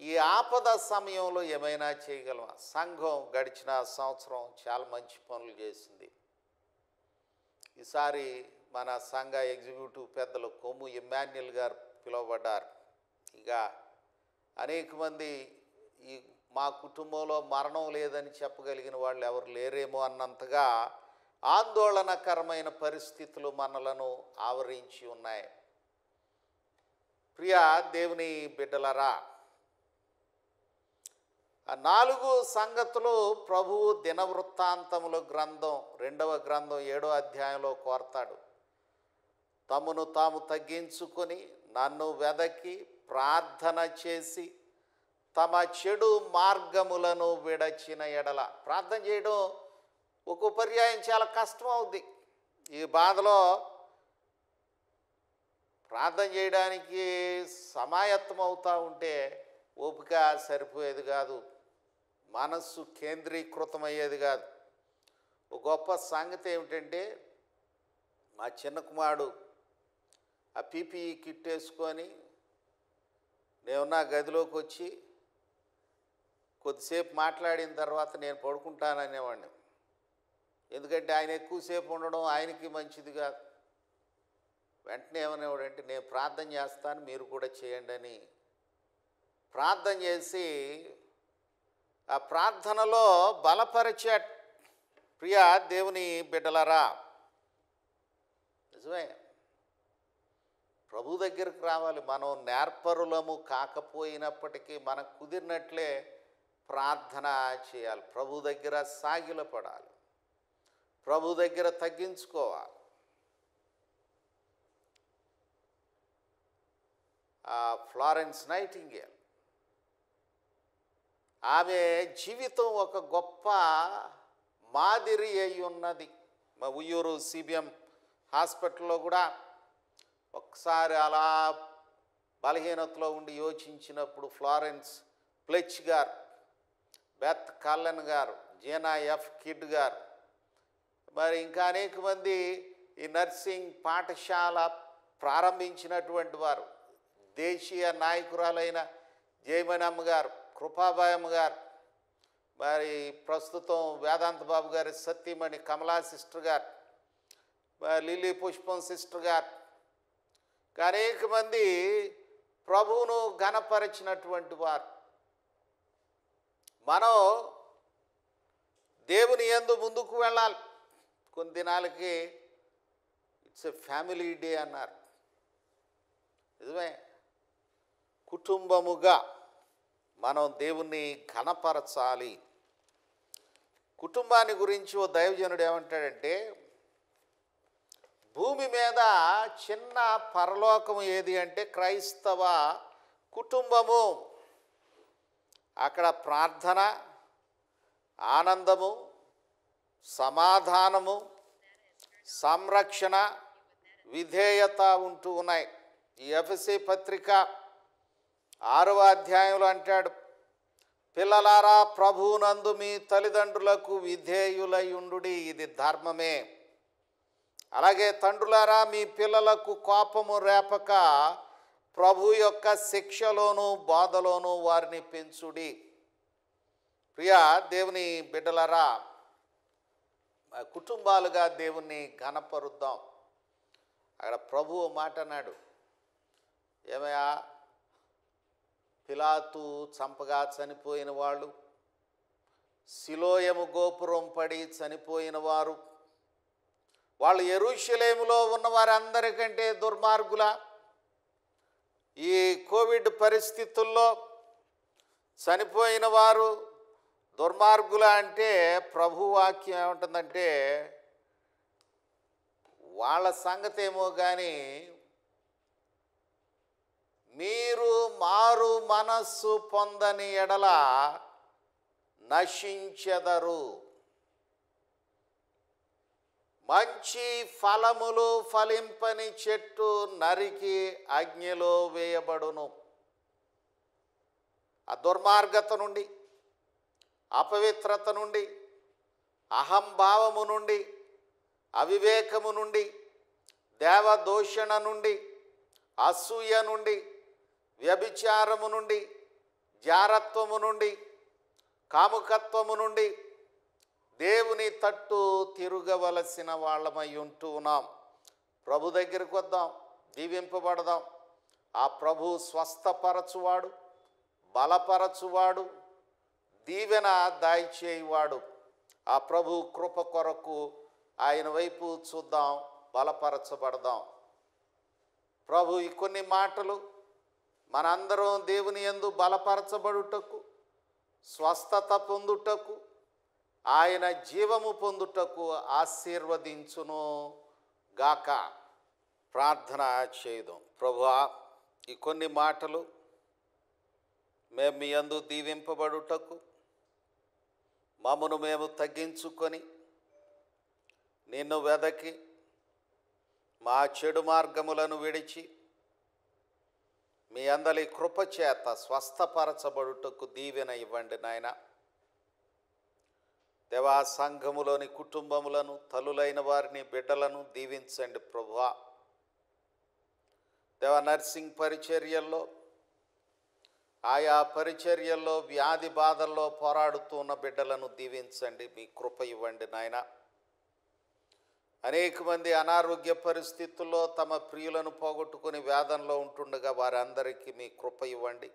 ఈ ఆపద సమయంలో ఏమైనా చేయగలమా? సంఘం గడిచిన సంవత్సరం చాలా మంచి పనులు చేసింది. ఈసారి మన సంఘ ఎగ్జిక్యూటివ్ పెద్దలు కొమ్ము ఇమ్మాన్యుల్ గారు పిలువబడ్డారు. ఇక అనేక మంది ఈ మా కుటుంబంలో మరణం లేదని చెప్పగలిగిన వాళ్ళు ఎవరు లేరేమో అన్నంతగా ఆందోళనకరమైన పరిస్థితులు మనలను ఆవరించి ఉన్నాయి. ప్రియ దేవుని బిడ్డలరా, 4 సంగతులు ప్రభువు దినవృత్తాంతముల గ్రంథం 2వ గ్రంథం 7వ అధ్యాయంలో కోరతాడు. తమను తాము తగ్గించుకొని నన్ను వెదకి ప్రార్థన చేసి తమ చెడు మార్గములను విడచిన ఎడల. ప్రార్థన చేయడం ఒక పర్యాయం చాలా కష్టం అవుద్ది. ఈ బాధలో ప్రార్థన చేయడానికి సమాయత్తం అవుతూ ఉంటే ఓపిక సరిపోయేది కాదు, మనస్సు కేంద్రీకృతమయ్యేది కాదు. ఒక గొప్ప సంగతి ఏమిటంటే, మా చిన్న కుమారుడు ఆ పీపీఈ కిట్ వేసుకొని నేనున్న గదిలోకి వచ్చి కొద్దిసేపు మాట్లాడిన తర్వాత నేను పడుకుంటాననేవాడిని. ఎందుకంటే ఆయన ఎక్కువసేపు ఉండడం ఆయనకి మంచిది కాదు. వెంటనే ఏమనేవాడంటే, నేను ప్రార్థన చేస్తాను, మీరు కూడా చేయండి అని ప్రార్థన చేసి ఆ ప్రార్థనలో బలపరిచే. ప్రియ దేవుని బిడ్డలరా, నిజమే, ప్రభు దగ్గరికి రావాలి. మనం నేర్పరులము కాకపోయినప్పటికీ మనకు కుదిరినట్లే ప్రార్థన చేయాలి. ప్రభు దగ్గర సాగిలపడాలి, ప్రభు దగ్గర తగ్గించుకోవాలి. ఫ్లారెన్స్ నైటింగేల్, ఆమె జీవితం ఒక గొప్ప మాదిరి అయి ఉన్నది. మా ఉయ్యూరు సిబిఎం హాస్పిటల్లో కూడా ఒకసారి అలా బలహీనతలో ఉండి యోచించినప్పుడు ఫ్లారెన్స్ ప్లెచ్ గారు, బెత్ కల్లన్ గారు, జీనా ఎఫ్ కిడ్ గారు, మరి ఇంకా అనేక మంది ఈ నర్సింగ్ పాఠశాల ప్రారంభించినటువంటి వారు, దేశీయ నాయకురాలైన జయమణమ్మ గారు, కృపాబాయమ్మ గారు, మరి ప్రస్తుతం వేదాంత బాబు గారి సతీమణి కమలా సిస్టర్ గారు, లిల్లీ పుష్పం సిస్టర్ గారు, అనేక మంది ప్రభువును ఘనపరిచినటువంటి వారు. మనం దేవుని యందు ముందుకు వెళ్ళాలి. కొన్ని దినాలకి ఇట్స్ ఎ ఫ్యామిలీ డే అన్నారు. నిజమే, కుటుంబముగా మనం దేవుణ్ణి ఘనపరచాలి. కుటుంబాన్ని గురించి ఓ దైవజనుడు ఏమంటాడంటే, భూమి మీద చిన్న పరలోకం ఏది అంటే క్రైస్తవ కుటుంబము. అక్కడ ప్రార్థన, ఆనందము, సమాధానము, సంరక్షణ, విధేయత ఉంటూ ఉన్నాయి. ఈ ఎఫెసీ పత్రిక 6వ అధ్యాయంలో అంటాడు, పిల్లలారా ప్రభువునందు మీ తల్లిదండ్రులకు విధేయులై ఉండుడి, ఇది ధర్మమే. అలాగే తండ్రులారా మీ పిల్లలకు కోపము రేపక ప్రభు యొక్క శిక్షలోను బాధలోను వారిని పెంచుడి. ప్రియా దేవుని బిడ్డలారా, కుటుంబాలుగా దేవుణ్ణి ఘనపరుద్దాం. అక్కడ ప్రభువు మాట అన్నాడు, ఏమయ్యా, పిలాతు చంపగా చనిపోయిన వాళ్ళు, సిలోయము గోపురం పడి చనిపోయిన వారు, వాళ్ళు యెరూషలేములో ఉన్న వారందరికంటే దుర్మార్గుల. ఈ కోవిడ్ పరిస్థితుల్లో చనిపోయిన వారు దుర్మార్గుల అంటే ప్రభు వాక్యం ఏముంటుందంటే వాళ్ళ సంగతి ఏమో కానీ మీరు మారు మనస్సు పొందని ఎడల నశించెదరు. మంచి ఫలములు ఫలింపని చెట్టు నరికి అగ్నిలో వేయబడును. ఆ దుర్మార్గత నుండి, అపవిత్రత నుండి, అహంభావము నుండి, అవివేకము నుండి, దేవదూషణ నుండి, అసూయ నుండి, వ్యభిచారము నుండి, జారత్వము నుండి, కాముకత్వము నుండి దేవుని తట్టు తిరగవలసిన వాళ్ళమై ఉంటూ ఉన్నాం. ప్రభు దగ్గరికి వద్దాం, దీవింపబడదాం. ఆ ప్రభు స్వస్థపరచువాడు, బలపరచువాడు, దీవెన దయచేయువాడు. ఆ ప్రభు కృప కొరకు ఆయన వైపు చూద్దాం, బలపరచబడదాం. ప్రభు ఈ కొన్ని మాటలు మనందరం దేవుని యందు బలపరచబడుటకు, స్వస్థత పొందుటకు, ఆయన జీవము పొందుటకు ఆశీర్వదించును గాక. ప్రార్థన చేయుదాం. ప్రభువా, ఈ కొన్ని మాటలు మేము మీ యందు దీవింపబడుటకు, మమ్మను మేము తగ్గించుకొని నిన్ను వెదకి మా చెడు మార్గములను విడిచి మీ అందరి కృపచేత స్వస్థపరచబడుటకు దీవెన ఇవ్వండి నాయన. దేవా, సంఘములోని కుటుంబములను, తల్లులైన వారిని, బిడ్డలను దీవించండి ప్రభువా. దేవా, నర్సింగ్ పరిచర్యల్లో, ఆయా పరిచర్యల్లో వ్యాధి బాధల్లో పోరాడుతున్న బిడ్డలను దీవించండి, మీ కృప ఇవ్వండి నాయన. అనేక మంది అనారోగ్య పరిస్థితుల్లో తమ ప్రియులను పోగొట్టుకుని వేదనలో ఉంటుండగా వారందరికీ మీ కృప ఇవ్వండి.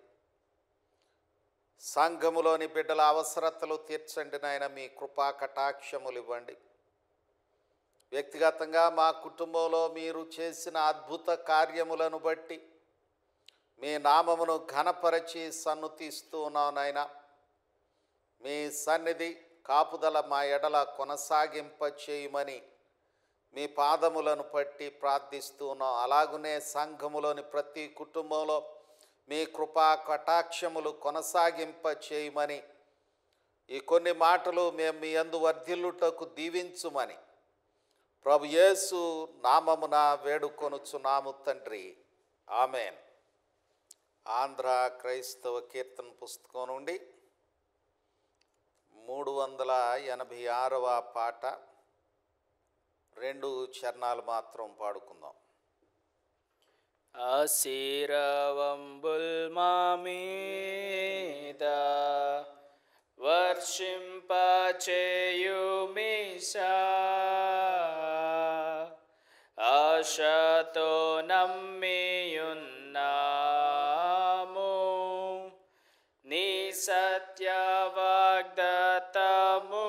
సంఘములోని బిడ్డల అవసరతలు తీర్చండి నాయన, మీ కృపా కటాక్షములు ఇవ్వండి. వ్యక్తిగతంగా మా కుటుంబంలో మీరు చేసిన అద్భుత కార్యములను బట్టి మీ నామమును ఘనపరచి సన్నుతిస్తూ ఉన్నాం నాయన. మీ సన్నిధి కాపుదల మా ఎడల కొనసాగింప చేయమని మీ పాదములను పట్టి ప్రార్థిస్తూ ఉన్నాం. అలాగునే సంఘములోని ప్రతి కుటుంబంలో మీ కృపా కటాక్షములు కొనసాగింప చేయమని ఈ కొన్ని మాటలు మేము మీ యందు వర్ధిల్లుటకు దీవించుమని ప్రభు యేసు నామమున వేడుకొనుచున్నాము తండ్రి, ఆమెన్. ఆంధ్ర క్రైస్తవ కీర్తన పుస్తకం నుండి 386వ పాట, 2 చరణాలు మాత్రం పాడుకుందాం. ఆశీర్వంబుల్ మా మీద వర్షింపచేయుమీశా, ఆశతో నమ్మియున్నాము నీ సత్య వాగ్దత్తము.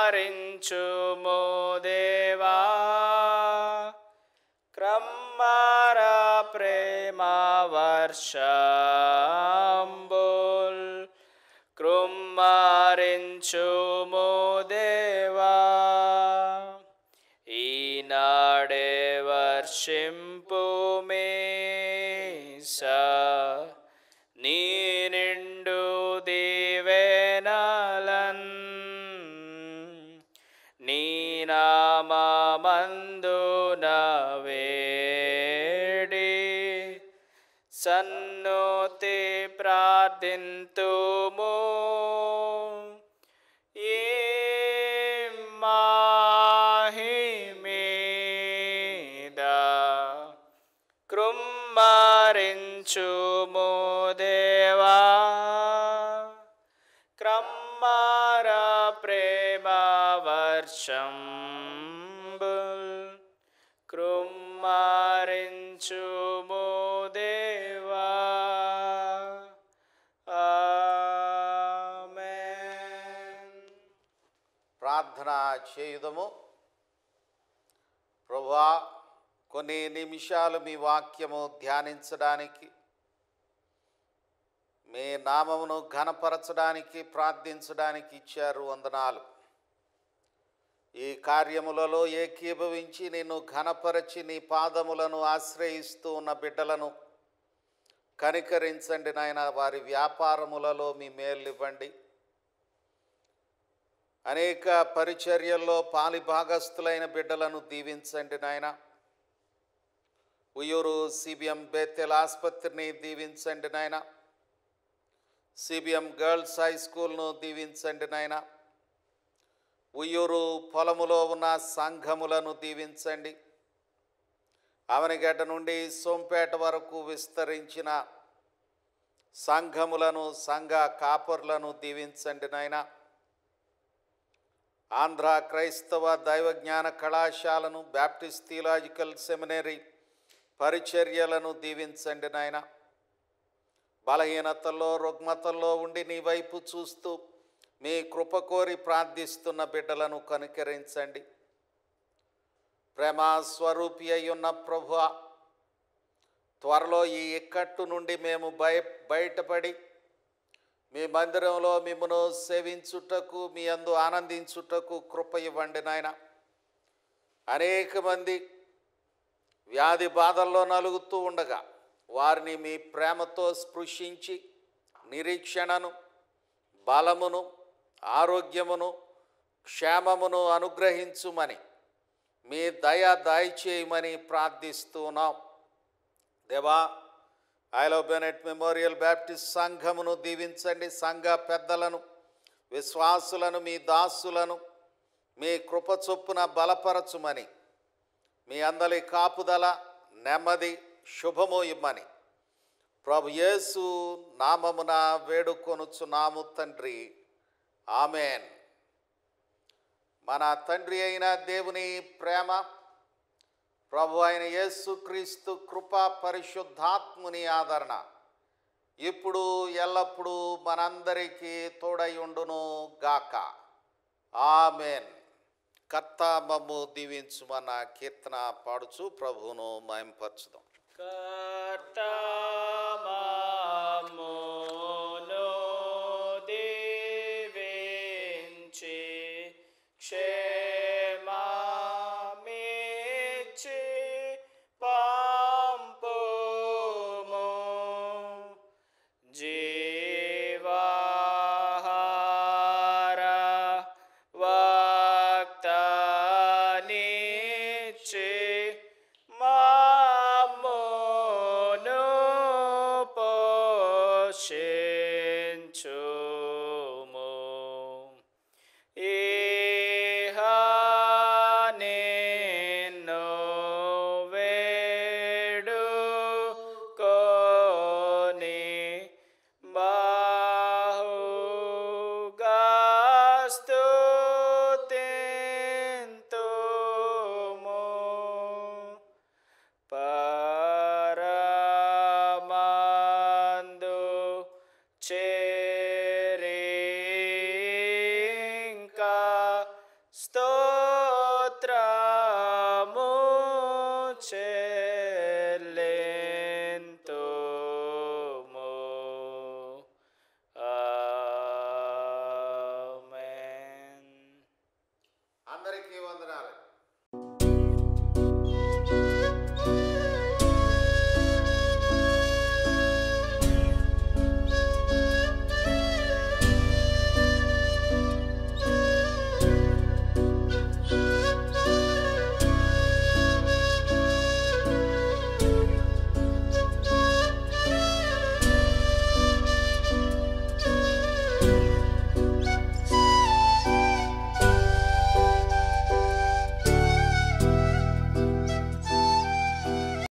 కృమ్మారించుము దేవా, క్రమ్మార ప్రేమ వర్షంబుల్, కృమ్మారించుము దేవా. ఈనాడే వర్షింపుమీశా, నీ నిండు దీవెనలన్, నీ నామమందున వేడి సన్నుతి ప్రార్థింతుము. ఈ మాహిమీద కృమ్మారించుము దేవా, క్రమ్మార ప్రేమ వర్షంబుల్, కృమ్మారించుము దేవా. ఆమేన్. ప్రార్థన చేయుదము. ప్రభువా, దేవా, కొన్ని నిమిషాలు మీ వాక్యము ధ్యానించడానికి, మీ నామమును ఘనపరచడానికి, ప్రార్థించడానికి ఇచ్చారు. వందనాలు. ఈ కార్యములలో ఏకీభవించి నిన్ను ఘనపరచి నీ పాదములను ఆశ్రయిస్తూ ఉన్న బిడ్డలను కనికరించండి నాయన. వారి వ్యాపారములలో మీ మేలు ఇవ్వండి. అనేక పరిచర్యల్లో పాలిభాగస్థులైన బిడ్డలను దీవించండి నాయన. ఉయ్యూరు సిబిఎం బేతెల్ ఆసుపత్రిని దీవించండి నాయన. సిబిఎం గర్ల్స్ హై స్కూల్ను దీవించండి నాయన. ఉయ్యూరు పొలములో ఉన్న సంఘములను దీవించండి. అవనిగడ్డ నుండి సోంపేట వరకు విస్తరించిన సంఘములను, సంఘ కాపర్లను దీవించండి నాయన. ఆంధ్ర క్రైస్తవ దైవజ్ఞాన కళాశాలను, బ్యాప్టిస్ట్ థియలాజికల్ సెమినరీ పరిచర్యలను దీవించండి నాయన. బలహీనతల్లో, రుగ్మతల్లో ఉండి నీ వైపు చూస్తూ మీ కృప కోరి ప్రార్థిస్తున్న బిడ్డలను కనికరించండి. ప్రేమ స్వరూపి అయ్యున్న ప్రభువా, త్వరలో ఈ ఇక్కట్టు నుండి మేము బయటపడి మీ మందిరంలో మిమ్మను సేవించుటకు, మీ యందు ఆనందించుటకు కృప ఇవ్వండి నాయన. అనేక మంది వ్యాధి బాధల్లో నలుగుతూ ఉండగా వారిని మీ ప్రేమతో స్పృశించి నిరీక్షణను, బలమును, ఆరోగ్యమును, క్షేమమును అనుగ్రహించుమని, మీ దయచేయమని ప్రార్థిస్తున్నాం. దేవా, I love Bennett memorial Baptist సంఘమును దీవించండి. సంఘ పెద్దలను, విశ్వాసులను, మీ దాసులను మీ కృప చొప్పున బలపరచుమని, మీ అందరి కాపుదల, నెమ్మది, శుభము ఇమ్మని ప్రభు యేసు నామమున వేడుకొనుచున్నాము తండ్రి. ఆమెన్. మన తండ్రి అయిన దేవుని ప్రేమ, ప్రభు అయిన యేసుక్రీస్తు కృప, పరిశుద్ధాత్ముని ఆదరణ ఇప్పుడు ఎల్లప్పుడూ మనందరికీ తోడై ఉండును గాక. ఆమెన్. కర్త మమ్ము దీవించుమన్న కీర్తన పాడుచు ప్రభువును మహిమపరచుదాం. కర్త మమ్ము